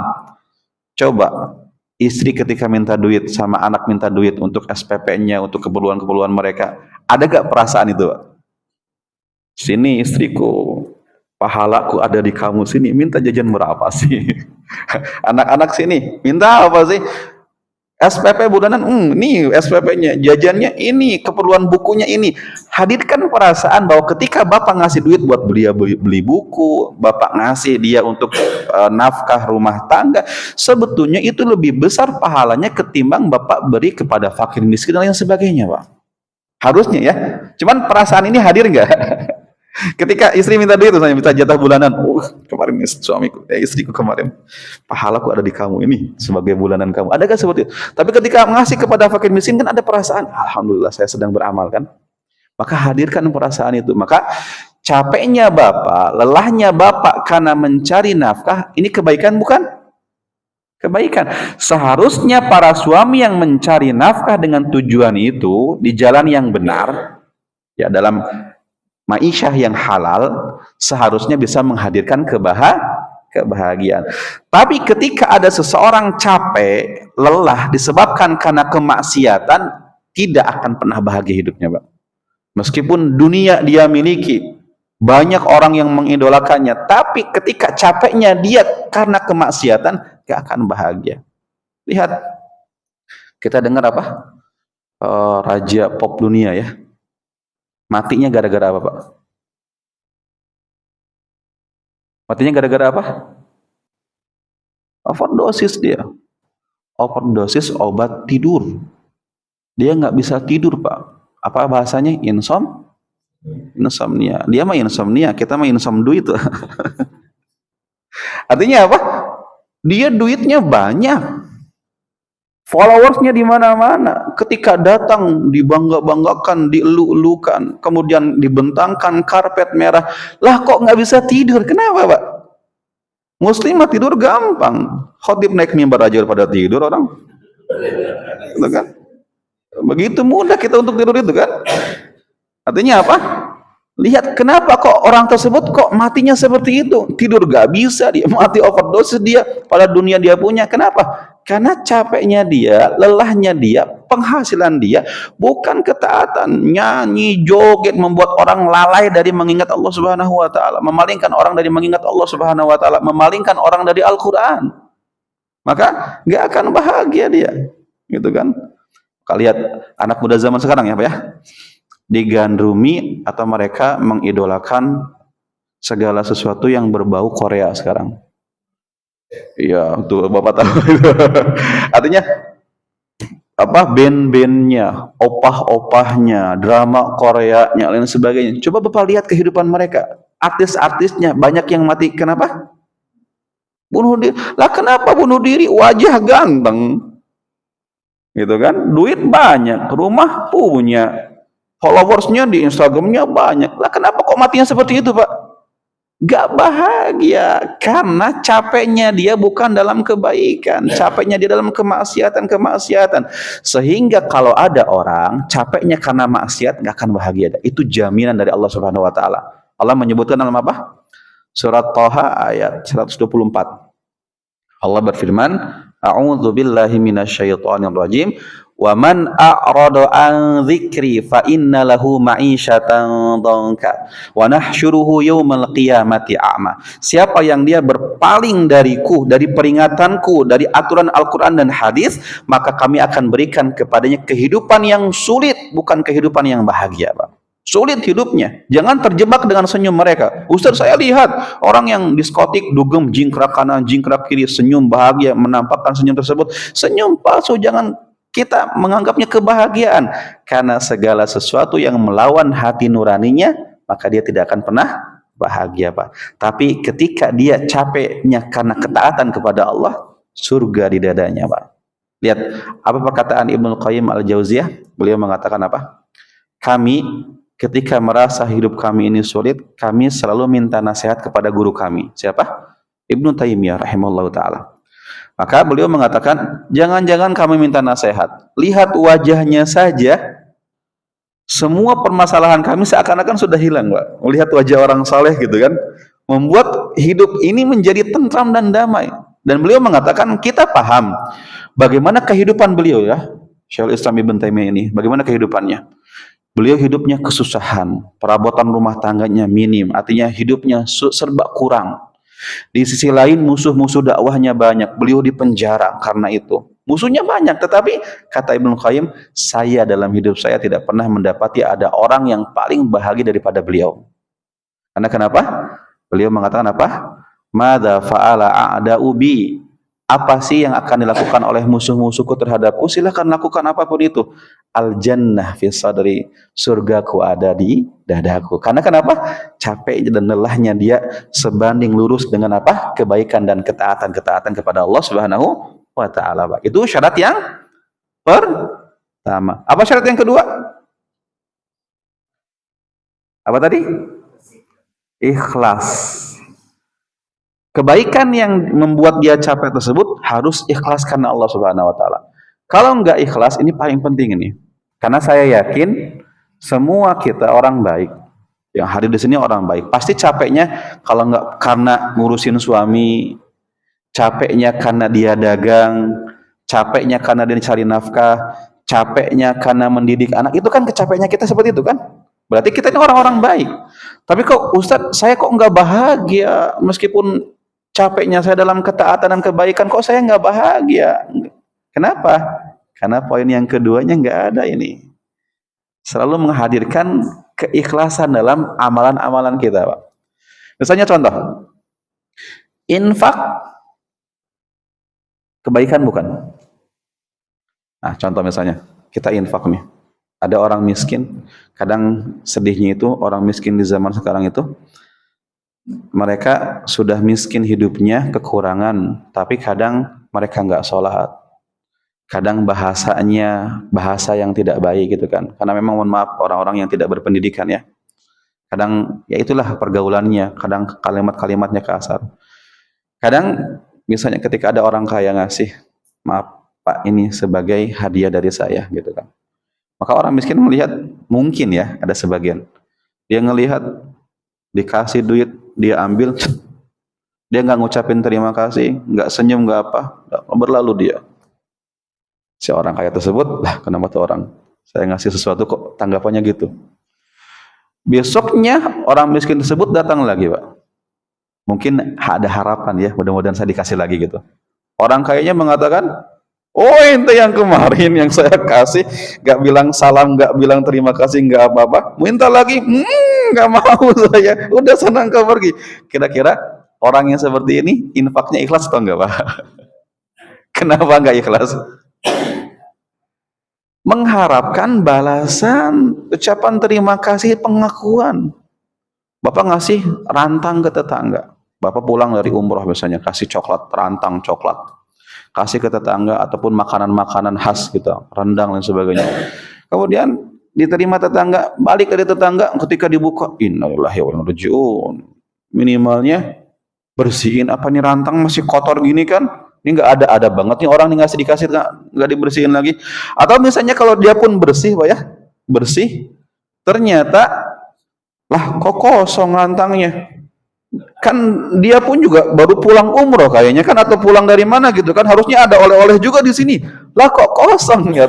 S1: Coba istri ketika minta duit sama anak minta duit untuk SPP-nya, untuk keperluan-keperluan mereka, ada gak perasaan itu? Sini istriku, pahalaku ada di kamu, sini minta jajan berapa sih? Anak-anak sini minta apa sih? SPP bulanan, ini SPP-nya, jajannya ini, keperluan bukunya ini. Hadirkan perasaan bahwa ketika Bapak ngasih duit buat beli buku, Bapak ngasih dia untuk nafkah rumah tangga, sebetulnya itu lebih besar pahalanya ketimbang Bapak beri kepada fakir miskin dan lain sebagainya, Pak. Harusnya ya. Cuman perasaan ini hadir nggak? Ketika istri minta duit, saya minta jatah bulanan. Kemarin suamiku, istriku kemarin, pahalaku ada di kamu ini sebagai bulanan kamu. Adakah seperti itu? Tapi ketika ngasih kepada fakir miskin kan ada perasaan, alhamdulillah saya sedang beramal kan. Maka hadirkan perasaan itu. Maka capeknya Bapak, lelahnya Bapak karena mencari nafkah, ini kebaikan bukan? Kebaikan. Seharusnya para suami yang mencari nafkah dengan tujuan itu di jalan yang benar, ya dalam ma'isyah yang halal, seharusnya bisa menghadirkan kebahagiaan. Tapi ketika ada seseorang capek, lelah disebabkan karena kemaksiatan, tidak akan pernah bahagia hidupnya, Pak. Meskipun dunia dia miliki, banyak orang yang mengidolakannya, tapi ketika capeknya dia karena kemaksiatan, gak akan bahagia. Lihat, kita dengar apa? Raja pop dunia ya. Matinya gara-gara apa, Pak? Matinya gara-gara apa? Overdosis dia. Overdosis obat tidur. Dia nggak bisa tidur, Pak. Apa bahasanya? Insomnia. Dia mah insomnia, kita mah insomduit. Artinya apa? Dia duitnya banyak. Followersnya di mana-mana. Ketika datang dibangga-banggakan, dielu-elukan, kemudian dibentangkan karpet merah. Lah kok nggak bisa tidur? Kenapa, Pak? Muslimah tidur gampang. Khotib naik mimbar aja pada tidur orang. Gitu kan? Begitu mudah kita untuk tidur itu kan? Artinya apa? Lihat kenapa kok orang tersebut kok matinya seperti itu. Tidur gak bisa, dia mati overdosis dia. Pada dunia dia punya. Kenapa? Karena capeknya dia, lelahnya dia, penghasilan dia bukan ketaatan. Nyanyi, joget membuat orang lalai dari mengingat Allah Subhanahu wa taala, memalingkan orang dari mengingat Allah Subhanahu wa taala, memalingkan orang dari Al-Qur'an. Maka gak akan bahagia dia. Gitu kan? Kalian lihat anak muda zaman sekarang ya, Pak ya. Digandrungi atau mereka mengidolakan segala sesuatu yang berbau Korea sekarang. Iya, tuh Bapak tahu. Artinya apa, band-bandnya, opah-opahnya, drama Koreanya, lain sebagainya. Coba Bapak lihat kehidupan mereka. Artis-artisnya banyak yang mati. Kenapa? Bunuh diri. Lah kenapa bunuh diri? Wajah ganteng. Gitu kan? Duit banyak, rumah punya, followersnya di Instagramnya banyak. Lah kenapa kok matinya seperti itu, Pak? Gak bahagia karena capeknya dia bukan dalam kebaikan, capeknya dia dalam kemaksiatan, sehingga kalau ada orang capeknya karena maksiat gak akan bahagia. Itu jaminan dari Allah Subhanahu Wa Taala. Allah menyebutkan dalam apa? Surat Thaha ayat 124. Allah berfirman, A'udzu billahi minasyaitonir rajim. Wa man a'rada an dzikri fa inna lahu ma'isyatan dhanka wa nahsyuruhu yaumal qiyamati a'ma. Siapa yang dia berpaling dariku, dari peringatanku, dari aturan Al-Qur'an dan hadis, maka kami akan berikan kepadanya kehidupan yang sulit, bukan kehidupan yang bahagia, Pak. Sulit hidupnya. Jangan terjebak dengan senyum mereka. Ustaz, saya lihat orang yang diskotik dugem jingkrak kanan jingkrak kiri, senyum bahagia, menampakkan senyum tersebut. Senyum palsu. Jangan kita menganggapnya kebahagiaan, karena segala sesuatu yang melawan hati nuraninya, maka dia tidak akan pernah bahagia, Pak. Tapi ketika dia capeknya karena ketaatan kepada Allah, surga di dadanya, Pak. Lihat apa perkataan Ibnu Qayyim Al-Jauziyah. Beliau mengatakan apa? Kami ketika merasa hidup kami ini sulit, kami selalu minta nasihat kepada guru kami. Siapa? Ibnu Taimiyah rahimahullah ta'ala. Maka beliau mengatakan, jangan-jangan kami minta nasihat, lihat wajahnya saja, semua permasalahan kami seakan-akan sudah hilang, Pak. Melihat wajah orang saleh gitu kan, membuat hidup ini menjadi tentram dan damai. Dan beliau mengatakan, kita paham bagaimana kehidupan beliau ya, Syekhul Islam Ibnu Taimiyah ini, bagaimana kehidupannya. Beliau hidupnya kesusahan, perabotan rumah tangganya minim, artinya hidupnya serba kurang. Di sisi lain musuh-musuh dakwahnya banyak, beliau dipenjara karena itu. Musuhnya banyak, tetapi kata Ibnu Qayyim, saya dalam hidup saya tidak pernah mendapati ada orang yang paling bahagia daripada beliau. Karena kenapa? Beliau mengatakan apa? Madza fa'ala a'da'u bi. Apa sih yang akan dilakukan oleh musuh-musuhku terhadapku? Silahkan lakukan apapun itu. Al-jannah fi sadri, surgaku ada di dadaku. Karena kenapa? Capek dan lelahnya dia sebanding lurus dengan apa? Kebaikan dan ketaatan kepada Allah Subhanahu wa taala. Itu syarat yang pertama. Apa syarat yang kedua? Apa tadi? Ikhlas. Kebaikan yang membuat dia capek tersebut harus ikhlas karena Allah Subhanahu wa taala. Kalau enggak ikhlas, ini paling penting ini. Karena saya yakin semua kita orang baik. Yang hadir di sini orang baik. Pasti capeknya kalau enggak karena ngurusin suami, capeknya karena dia dagang, capeknya karena dia cari nafkah, capeknya karena mendidik anak. Itu kan kecapeknya kita seperti itu kan? Berarti kita ini orang-orang baik. Tapi kok Ustadz, saya kok enggak bahagia meskipun capeknya saya dalam ketaatan dan kebaikan, kok saya nggak bahagia? Kenapa? Karena poin yang keduanya nggak ada ini. Selalu menghadirkan keikhlasan dalam amalan-amalan kita, Pak. Misalnya contoh, infak kebaikan bukan? Nah, contoh misalnya, kita infak nih. Ada orang miskin, kadang sedihnya itu orang miskin di zaman sekarang itu, mereka sudah miskin hidupnya, kekurangan, tapi kadang mereka nggak sholat. Kadang bahasanya bahasa yang tidak baik gitu kan. Karena memang mohon maaf orang-orang yang tidak berpendidikan ya. Kadang ya itulah pergaulannya, kadang kalimat-kalimatnya kasar. Kadang misalnya ketika ada orang kaya ngasih, maaf Pak ini sebagai hadiah dari saya gitu kan. Maka orang miskin melihat mungkin ya ada sebagian dia ngelihat dikasih duit dia ambil dia nggak ngucapin terima kasih, nggak senyum, nggak apa, berlalu dia. Si orang kaya tersebut, lah kenapa tuh orang saya ngasih sesuatu kok tanggapannya gitu. Besoknya orang miskin tersebut datang lagi Pak. Mungkin ada harapan ya, mudah-mudahan saya dikasih lagi gitu. Orang kayaknya mengatakan, oh ente yang kemarin yang saya kasih, nggak bilang salam, nggak bilang terima kasih, nggak apa-apa, minta lagi, nggak mau saya, udah senang kau pergi. Kira-kira orang yang seperti ini infaknya ikhlas atau enggak Pak? Kenapa nggak ikhlas? Mengharapkan balasan, ucapan terima kasih, pengakuan. Bapak ngasih rantang ke tetangga. Bapak pulang dari umroh misalnya, kasih coklat, rantang coklat. Kasih ke tetangga ataupun makanan-makanan khas gitu, rendang dan sebagainya. Kemudian diterima tetangga, balik dari tetangga, ketika dibuka, innalillahi wa inna ilaihi raji'un. Minimalnya bersihin apa nih rantang masih kotor gini kan? Ini nggak ada banget nih orang nih ngasih dikasih nggak dibersihin lagi. Atau misalnya kalau dia pun bersih, Pak ya, bersih, ternyata lah kok kosong rantangnya. Kan dia pun juga baru pulang umroh kayaknya kan atau pulang dari mana gitu kan harusnya ada oleh-oleh juga di sini. Lah kok kosong ya?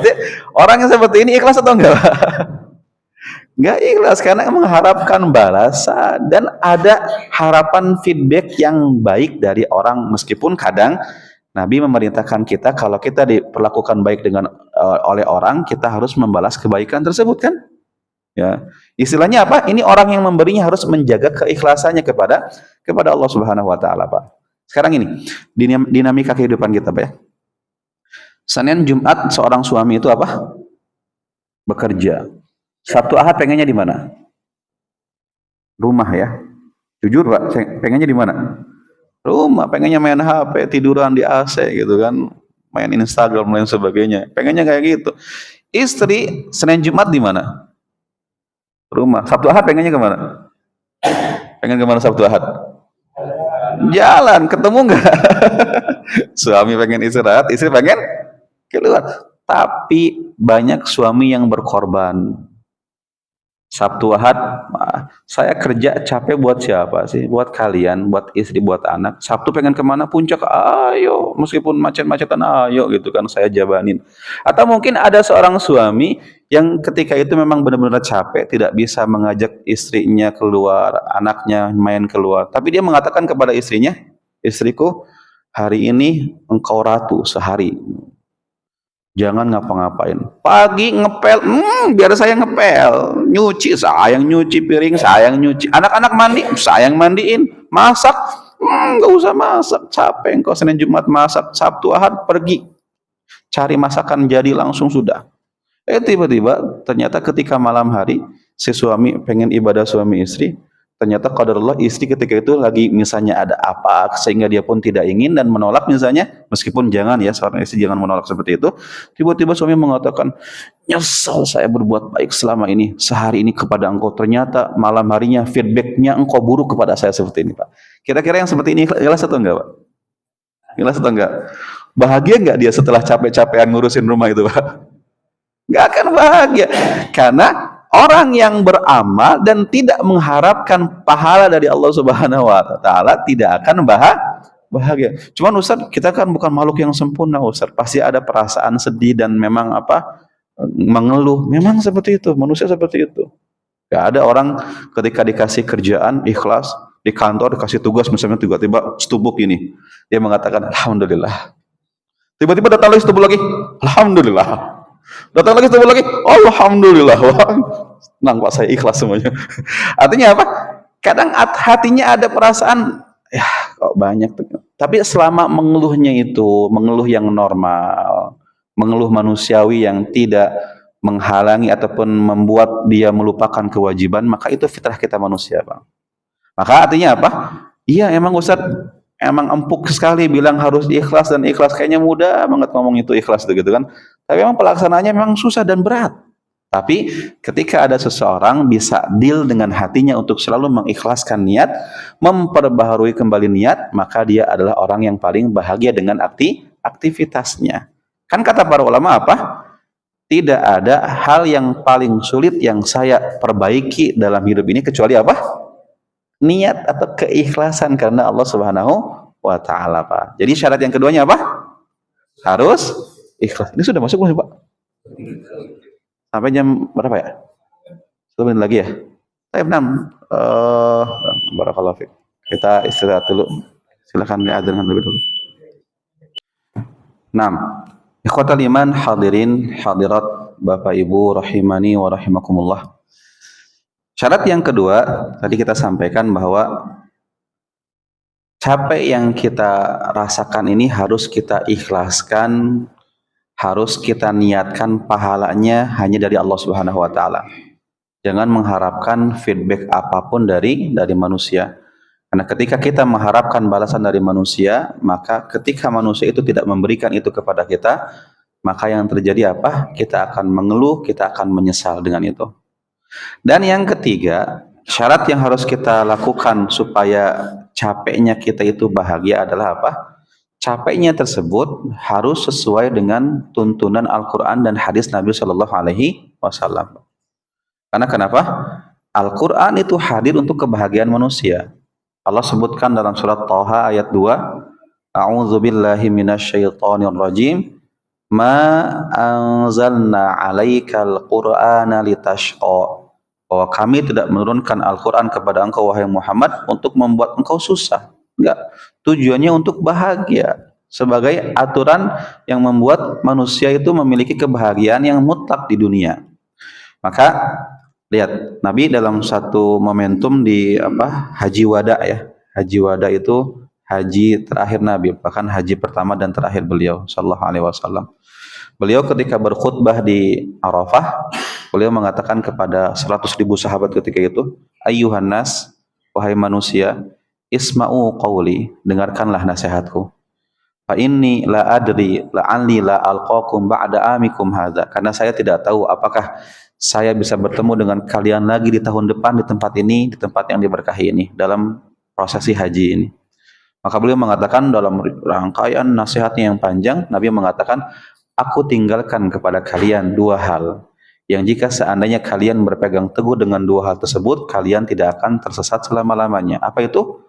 S1: Orang yang seperti ini ikhlas atau enggak? Enggak ikhlas karena mengharapkan balasan dan ada harapan feedback yang baik dari orang meskipun kadang Nabi memerintahkan kita kalau kita diperlakukan baik dengan oleh orang kita harus membalas kebaikan tersebut kan? Ya. Istilahnya apa? Ini orang yang memberinya harus menjaga keikhlasannya kepada Allah Subhanahu wa taala, Pak. Sekarang ini dinamika kehidupan kita, Pak ya. Senin Jumat seorang suami itu apa? Bekerja. Sabtu Ahad pengennya di mana? Rumah ya. Jujur, Pak, pengennya di mana? Rumah, pengennya main HP, tiduran di AC gitu kan. Main Instagram dan sebagainya. Pengennya kayak gitu. Istri Senin Jumat di mana? Rumah. Sabtu Ahad pengennya kemana? Pengen kemana Sabtu Ahad? Jalan, ketemu nggak? Suami pengen istirahat, istri pengen keluar. Tapi banyak suami yang berkorban. Sabtu Ahad, saya kerja capek buat siapa sih? Buat kalian, buat istri, buat anak. Sabtu pengen kemana? Puncak, ayo. Meskipun macet-macetan, ayo gitu kan saya jabanin. Atau mungkin ada seorang suami yang ketika itu memang benar-benar capek, tidak bisa mengajak istrinya keluar, anaknya main keluar. Tapi dia mengatakan kepada istrinya, istriku, hari ini engkau ratu sehari. Jangan ngapa-ngapain. Pagi ngepel, biar saya ngepel. Nyuci, sayang nyuci piring, sayang nyuci. Anak-anak mandi, sayang mandiin. Masak, nggak usah masak. Capek engkau Senin Jumat masak. Sabtu Ahad pergi. Cari masakan jadi langsung sudah. Tiba-tiba ternyata ketika malam hari si suami pengen ibadah suami istri, ternyata qadarullah istri ketika itu lagi misalnya ada apa sehingga dia pun tidak ingin dan menolak misalnya, meskipun jangan ya seorang istri jangan menolak seperti itu. Tiba-tiba suami mengatakan, nyesal saya berbuat baik selama ini sehari ini kepada engkau, ternyata malam harinya feedbacknya engkau buruk kepada saya seperti ini Pak. Kira-kira yang seperti ini ikhlas atau enggak Pak? Ikhlas atau enggak? Bahagia enggak dia setelah capek-capekan ngurusin rumah itu Pak? Nggak akan bahagia karena orang yang beramal dan tidak mengharapkan pahala dari Allah Subhanahu wa taala tidak akan bahagia. Cuman Ustaz, kita kan bukan makhluk yang sempurna Ustaz. Pasti ada perasaan sedih dan memang mengeluh. Memang seperti itu, manusia seperti itu. Gak ada orang ketika dikasih kerjaan ikhlas, di kantor dikasih tugas misalnya tiba-tiba stubuk ini. Dia mengatakan alhamdulillah. Tiba-tiba datang lagi stubuk lagi, alhamdulillah. Datang lagi ketemu lagi, alhamdulillah. Wah, senang Pak saya ikhlas semuanya. Artinya apa? Kadang hatinya ada perasaan, ya kok banyak. Tapi selama mengeluhnya itu mengeluh yang normal, mengeluh manusiawi yang tidak menghalangi ataupun membuat dia melupakan kewajiban, maka itu fitrah kita manusia, Bang. Maka artinya apa? Iya, emang Ustaz emang empuk sekali bilang harus ikhlas dan ikhlas, kayaknya mudah banget ngomong itu ikhlas gitu kan. Tapi memang pelaksanaannya memang susah dan berat. Tapi ketika ada seseorang bisa deal dengan hatinya untuk selalu mengikhlaskan niat, memperbaharui kembali niat, maka dia adalah orang yang paling bahagia dengan aktivitasnya. Kan kata para ulama apa? Tidak ada hal yang paling sulit yang saya perbaiki dalam hidup ini kecuali apa? Niat atau keikhlasan karena Allah Subhanahu wa taala, Pak. Jadi syarat yang keduanya apa? Harus ikhlas. Ini sudah masuk belum, Pak? Sampai jam berapa ya? 1 menit lagi ya? Saya 6. Barakallahu fiik. Kita istirahat dulu. Silakan diadzankan lebih dulu. 6. Ikhwatal iman, hadirin, hadirat, Bapak Ibu rahimani wa rahimakumullah. Syarat yang kedua, tadi kita sampaikan bahwa capek yang kita rasakan ini harus kita ikhlaskan, harus kita niatkan pahalanya hanya dari Allah Subhanahu wa taala. Jangan mengharapkan feedback apapun dari manusia. Karena ketika kita mengharapkan balasan dari manusia, maka ketika manusia itu tidak memberikan itu kepada kita, maka yang terjadi apa? Kita akan mengeluh, kita akan menyesal dengan itu. Dan yang ketiga, syarat yang harus kita lakukan supaya capeknya kita itu bahagia adalah apa? Capeknya tersebut harus sesuai dengan tuntunan Al-Quran dan hadis Nabi Shallallahu Alaihi Wasallam. Karena kenapa? Al-Quran itu hadir untuk kebahagiaan manusia. Allah sebutkan dalam surat Thaha ayat 2, A'udzu billahi minasyaitonir rajim. Ma anzalna 'alaikal Qur'ana litashqa. Bahwa kami tidak menurunkan Al-Quran kepada engkau wahai Muhammad untuk membuat engkau susah. Enggak. Tujuannya untuk bahagia. Sebagai aturan yang membuat manusia itu memiliki kebahagiaan yang mutlak di dunia. Maka lihat, Nabi dalam satu momentum di Haji Wada ya. Haji Wada itu haji terakhir Nabi, bahkan haji pertama dan terakhir beliau sallallahu alaihi wasallam. Beliau ketika berkhutbah di Arafah, beliau mengatakan kepada 100.000 sahabat ketika itu, ayyuhan nas, wahai manusia, isma'u qawli, dengarkanlah nasihatku. Fa inni la adri la'alli la alqakum ba'da amikum hadza. Karena saya tidak tahu apakah saya bisa bertemu dengan kalian lagi di tahun depan di tempat ini, di tempat yang diberkahi ini, dalam prosesi haji ini. Maka beliau mengatakan dalam rangkaian nasihatnya yang panjang, Nabi mengatakan, aku tinggalkan kepada kalian dua hal, yang jika seandainya kalian berpegang teguh dengan dua hal tersebut, kalian tidak akan tersesat selama-lamanya. Apa itu?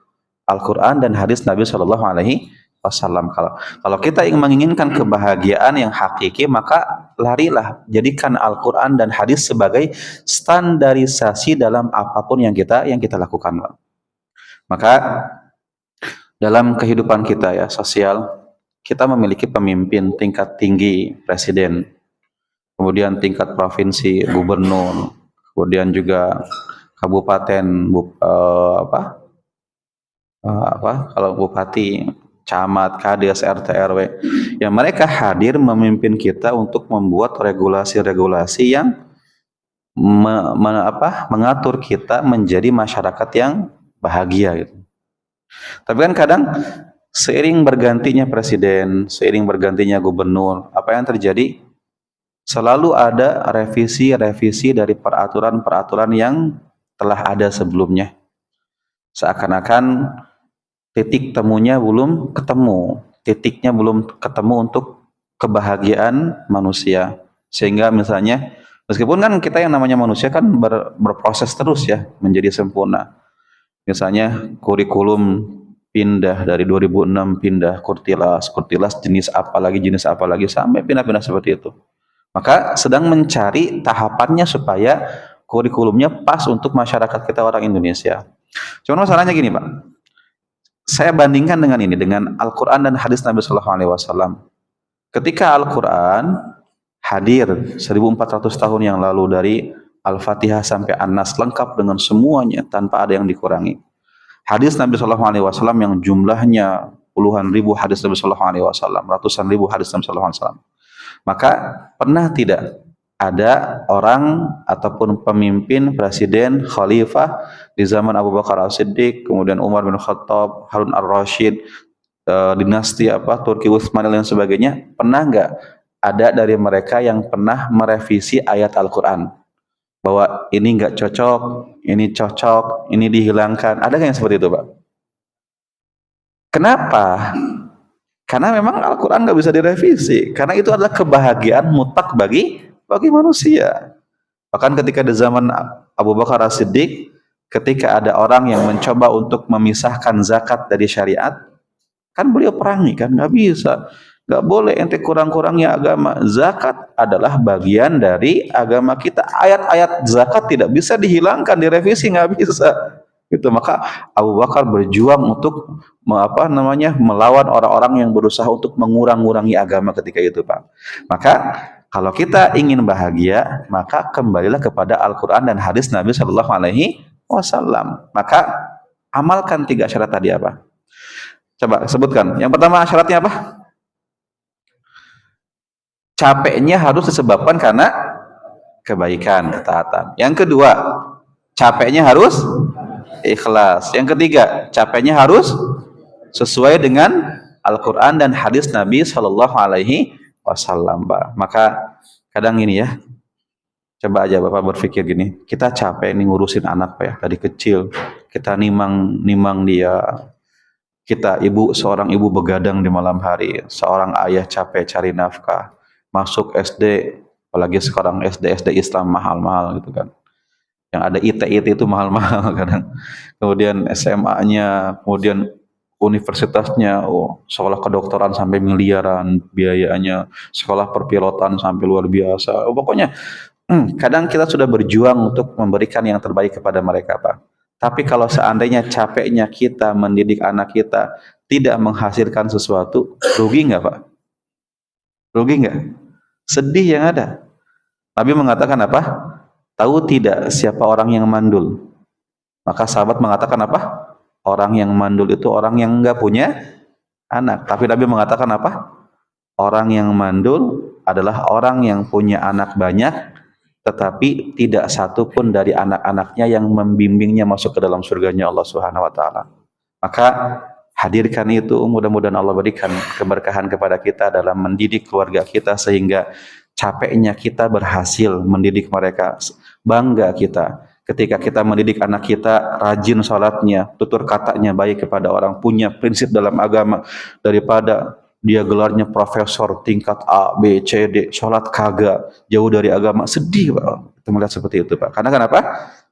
S1: Al-Quran dan hadis Nabi Shallallahu Alaihi Wasallam. Kalau kita ingin menginginkan kebahagiaan yang hakiki, maka larilah, jadikan Al-Quran dan hadis sebagai standarisasi dalam apapun yang kita lakukan. Maka dalam kehidupan kita ya sosial, kita memiliki pemimpin tingkat tinggi, presiden, kemudian tingkat provinsi, gubernur, kemudian juga kabupaten, kalau bupati, camat, kades, RT, RW, yang mereka hadir memimpin kita untuk membuat regulasi-regulasi yang mengatur kita menjadi masyarakat yang bahagia gitu. Tapi kan kadang seiring bergantinya presiden, seiring bergantinya gubernur, apa yang terjadi? Selalu ada revisi-revisi dari peraturan-peraturan yang telah ada sebelumnya. Seakan-akan titik temunya belum ketemu, titiknya belum ketemu untuk kebahagiaan manusia. Sehingga misalnya, meskipun kan kita yang namanya manusia kan berproses terus ya, menjadi sempurna. Misalnya kurikulum pindah dari 2006 pindah kurtilas jenis apa lagi sampai pindah-pindah seperti itu. Maka sedang mencari tahapannya supaya kurikulumnya pas untuk masyarakat kita orang Indonesia. Cuma masalahnya gini, Pak. Saya bandingkan dengan ini, dengan Al-Quran dan hadis Nabi Sallallahu Alaihi Wasallam. Ketika Al-Quran hadir 1400 tahun yang lalu dari Al-Fatihah sampai An-Nas lengkap dengan semuanya tanpa ada yang dikurangi. Hadis Nabi Shallallahu Alaihi Wasallam yang jumlahnya puluhan ribu hadis Nabi Shallallahu Alaihi Wasallam, ratusan ribu hadis Nabi Shallallahu Alaihi Wasallam. Maka pernah tidak ada orang ataupun pemimpin, presiden, khalifah di zaman Abu Bakar As-Siddiq, kemudian Umar bin Khattab, Harun Ar-Rasyid, dinasti Turki Utsmaniyah dan sebagainya, pernah nggak ada dari mereka yang pernah merevisi ayat Al-Quran bahwa ini nggak cocok, ini cocok, ini dihilangkan. Ada nggak yang seperti itu, Pak? Kenapa? Karena memang Al-Quran nggak bisa direvisi. Karena itu adalah kebahagiaan mutlak bagi manusia. Bahkan ketika di zaman Abu Bakar As-Siddiq, ketika ada orang yang mencoba untuk memisahkan zakat dari syariat, kan beliau perangi kan, nggak bisa, nggak boleh ente kurang-kurangnya agama. Zakat adalah bagian dari agama kita. Ayat-ayat zakat tidak bisa dihilangkan, direvisi nggak bisa. Itu maka Abu Bakar berjuang untuk melawan orang-orang yang berusaha untuk mengurang-urangi agama ketika itu, Pak. Maka kalau kita ingin bahagia, maka kembalilah kepada Al-Quran dan hadis Nabi Shallallahu Alaihi Wasallam. Maka amalkan 3 syarat tadi apa? Coba sebutkan. Yang pertama syaratnya apa? Capeknya harus disebabkan karena kebaikan, ketaatan. Yang kedua, capeknya harus ikhlas. Yang ketiga, capeknya harus sesuai dengan Al-Quran dan hadis Nabi Shallallahu Alaihi Wasallam. Maka kadang ini ya, coba aja Bapak berpikir gini, kita capek nih ngurusin anak Pak ya, dari kecil kita nimang dia. Kita seorang ibu begadang di malam hari, seorang ayah capek cari nafkah, masuk SD, apalagi sekarang SD Islam mahal-mahal gitu kan. Yang ada IT itu mahal-mahal kadang. Kemudian SMA-nya, kemudian universitasnya, sekolah kedokteran sampai miliaran biayanya, sekolah perpilotan sampai luar biasa. Pokoknya kadang kita sudah berjuang untuk memberikan yang terbaik kepada mereka, Pak. Tapi kalau seandainya capeknya kita mendidik anak kita tidak menghasilkan sesuatu, rugi nggak, Pak? Rugi nggak? Sedih yang ada. Nabi mengatakan apa? Tahu tidak siapa orang yang mandul? Maka sahabat mengatakan apa? Orang yang mandul itu orang yang nggak punya anak. Tapi Nabi mengatakan apa? Orang yang mandul adalah orang yang punya anak banyak, tetapi tidak satu pun dari anak-anaknya yang membimbingnya masuk ke dalam surganya Allah Subhanahu wa taala. Maka hadirkan itu, mudah-mudahan Allah berikan keberkahan kepada kita dalam mendidik keluarga kita sehingga capeknya kita berhasil mendidik mereka. Bangga kita ketika kita mendidik anak kita rajin salatnya, tutur katanya baik kepada orang, punya prinsip dalam agama, daripada dia gelarnya profesor tingkat A, B, C, D, sholat kagak, jauh dari agama. Sedih Pak, kita melihat seperti itu Pak. Karena kenapa?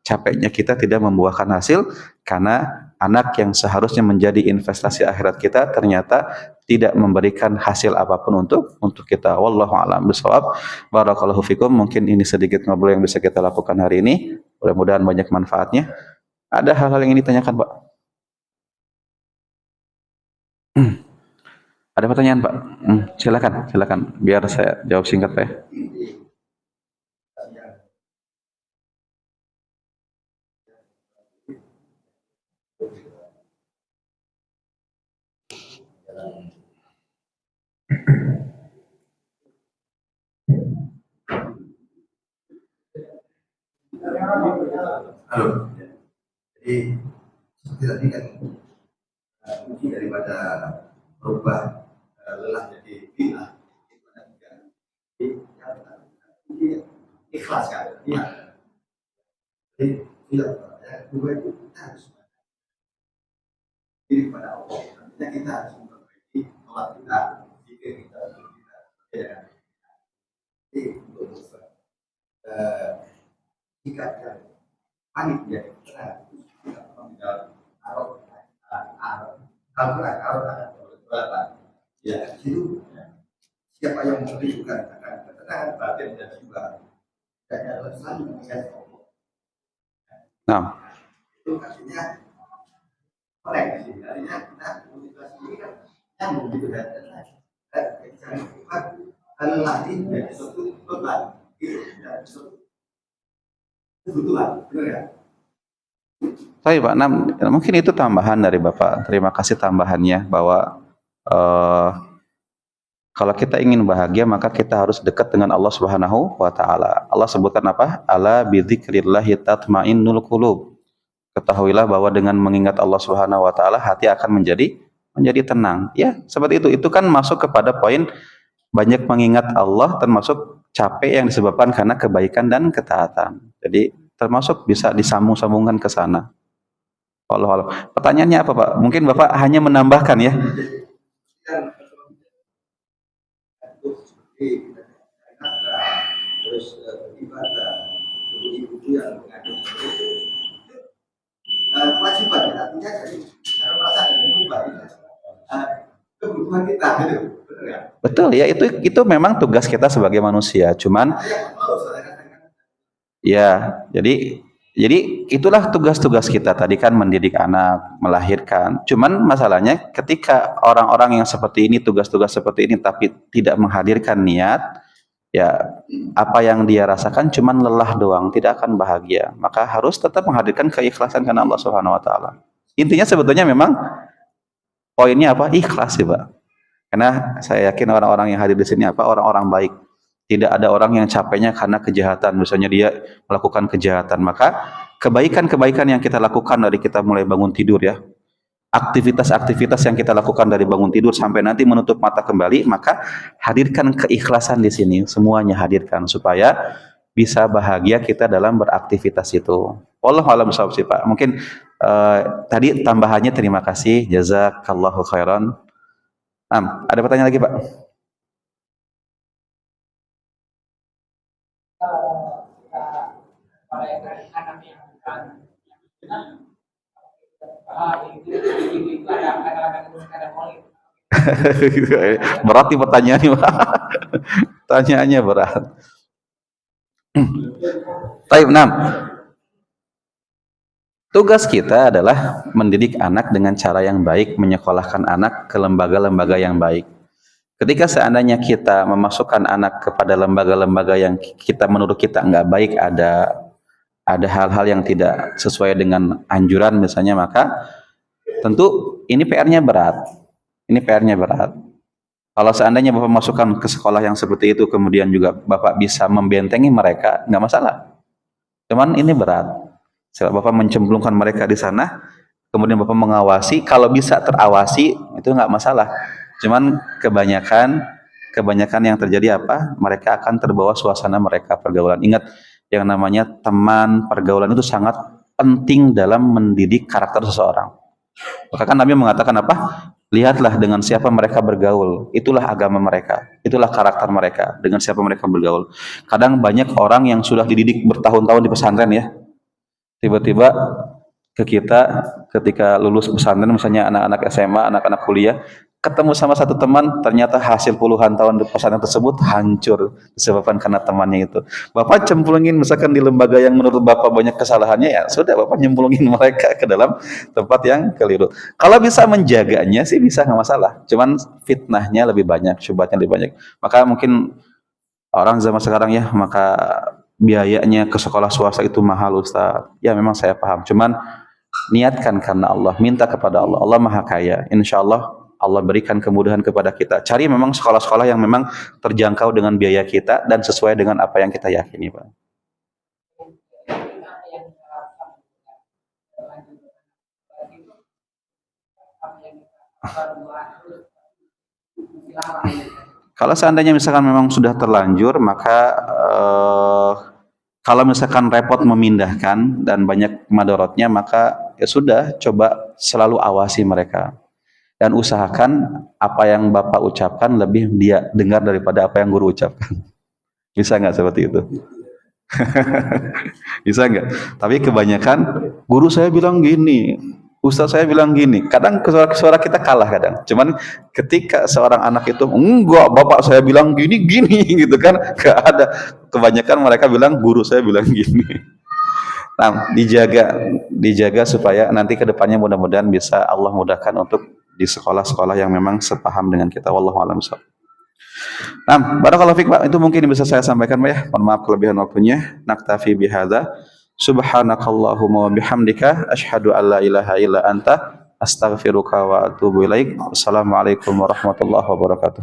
S1: Capeknya kita tidak membuahkan hasil, karena anak yang seharusnya menjadi investasi akhirat kita ternyata tidak memberikan hasil apapun untuk kita. Wallahu a'lam bishawab. Barakallahu fikum. Mungkin ini sedikit ngobrol yang bisa kita lakukan hari ini. Mudah-mudahan banyak manfaatnya. Ada hal-hal yang ingin ditanyakan Pak? Ada pertanyaan Pak? Silakan. Biar saya jawab singkat Pak ya.
S2: Halo. Jadi seperti tadi kan kunci daripada berubah lelah jadi bilah itu ada 3. Jadi ikhlas kan? Iya. Jadi bilah kedua itu kita harus diri kepada Allah. Artinya kita harus memperbaiki sholat kita, zikir kita, ya. Jadi untuk sikap yang panik ya kita tidak ya itu siapa yang menunjukkan akan ketenangan batin dan jiwa dan adalah selalu mengingat Allah.
S1: Nah,
S2: Itu artinya oleh di sini artinya kita motivasi ini kan yang begitu dan cari sifat lelah ini menjadi suatu beban itu tidak suatu kebutuhan, benar ya?
S1: Baik Pak, nah, mungkin itu tambahan dari Bapak. Terima kasih tambahannya bahwa kalau kita ingin bahagia maka kita harus dekat dengan Allah Subhanahu wa taala. Allah sebutkan apa? Ala bidzikrillahi tatmainnul qulub. Ketahuilah bahwa dengan mengingat Allah Subhanahu wa taala hati akan menjadi tenang. Ya, seperti itu. Itu kan masuk kepada poin banyak mengingat Allah termasuk capek yang disebabkan karena kebaikan dan ketaatan. Jadi termasuk bisa disambung-sambungkan ke sana. Allah Allah. Pertanyaannya apa Pak? Mungkin Bapak hanya menambahkan ya.
S2: Kan itu seperti terus ibadah, ibu-ibu yang mengandung kewajiban ya, artinya dari merasa dari kebutuhan kita gitu, betul ya?
S1: Betul ya, itu memang tugas kita sebagai manusia. Cuman ya, jadi itulah tugas-tugas kita tadi kan mendidik anak, melahirkan. Cuman masalahnya ketika orang-orang yang seperti ini, tugas-tugas seperti ini tapi tidak menghadirkan niat, ya apa yang dia rasakan cuman lelah doang, tidak akan bahagia. Maka harus tetap menghadirkan keikhlasan karena Allah Subhanahu wa taala. Intinya sebetulnya memang poinnya apa? Ikhlas sih, Pak. Karena saya yakin orang-orang yang hadir di sini apa? Orang-orang baik. Tidak ada orang yang capeknya karena kejahatan. Misalnya dia melakukan kejahatan. Maka kebaikan-kebaikan yang kita lakukan dari kita mulai bangun tidur ya. Aktivitas-aktivitas yang kita lakukan dari bangun tidur sampai nanti menutup mata kembali, maka hadirkan keikhlasan di sini. Semuanya hadirkan supaya bisa bahagia kita dalam beraktivitas itu. Wallahu a'lam bishawab sih Pak. Mungkin tadi tambahannya terima kasih. Jazakallahu khairan. Ada pertanyaan lagi Pak? Berat nih pertanyaannya Pak. Pertanyaannya berat. Baik, 6. Tugas kita adalah mendidik anak dengan cara yang baik, menyekolahkan anak ke lembaga-lembaga yang baik. Ketika seandainya kita memasukkan anak kepada lembaga-lembaga yang kita menurut kita nggak baik, ada hal-hal yang tidak sesuai dengan anjuran misalnya, maka tentu ini PR-nya berat. Ini PR-nya berat. Kalau seandainya Bapak masukkan ke sekolah yang seperti itu, kemudian juga Bapak bisa membentengi mereka, nggak masalah. Cuman ini berat. Bapak mencemplungkan mereka di sana, kemudian Bapak mengawasi, kalau bisa terawasi, itu nggak masalah. Cuman kebanyakan yang terjadi apa? Mereka akan terbawa suasana mereka pergaulan. Ingat, yang namanya teman, pergaulan itu sangat penting dalam mendidik karakter seseorang. Maka kan Nabi mengatakan apa? Lihatlah dengan siapa mereka bergaul. Itulah agama mereka. Itulah karakter mereka. Dengan siapa mereka bergaul. Kadang banyak orang yang sudah dididik bertahun-tahun di pesantren ya. Tiba-tiba ke kita ketika lulus pesantren, misalnya anak-anak SMA, anak-anak kuliah, ketemu sama satu teman, ternyata hasil puluhan tahun di pesantren tersebut hancur disebabkan karena temannya itu. Bapak cemplungin misalkan di lembaga yang menurut Bapak banyak kesalahannya, ya sudah Bapak nyemplungin mereka ke dalam tempat yang keliru. Kalau bisa menjaganya sih bisa, nggak masalah. Cuman fitnahnya lebih banyak, syubhatnya lebih banyak. Maka mungkin orang zaman sekarang ya, maka biayanya ke sekolah swasta itu mahal Ustaz. Ya memang saya paham. Cuman niatkan karena Allah, minta kepada Allah. Allah Maha Kaya. Insya Allah Allah berikan kemudahan kepada kita. Cari memang sekolah-sekolah yang memang terjangkau dengan biaya kita dan sesuai dengan apa yang kita yakini, Pak. Kalau seandainya misalkan memang sudah terlanjur, maka kalau misalkan repot memindahkan dan banyak madorotnya, maka ya sudah, coba selalu awasi mereka. Dan usahakan apa yang Bapak ucapkan lebih dia dengar daripada apa yang guru ucapkan. Bisa nggak seperti itu? Bisa nggak? Tapi kebanyakan guru saya bilang gini, Ustaz saya bilang gini. Kadang suara kita kalah kadang. Cuman ketika seorang anak itu enggak, bapak saya bilang gini gitu kan, nggak ada. Kebanyakan mereka bilang guru saya bilang gini. Nah, dijaga supaya nanti kedepannya mudah-mudahan bisa Allah mudahkan untuk di sekolah-sekolah yang memang sepaham dengan kita. Wallahu a'lam bishawab. Nah, barakallahu fiik Pak, itu mungkin bisa saya sampaikan Pak ya. Mohon maaf kelebihan waktunya. Naktafi bihadza. Subhanakallahumma wa bihamdika asyhadu an la ilaha illa anta astaghfiruka wa atubu ilaik. Wassalamualaikum warahmatullahi wabarakatuh.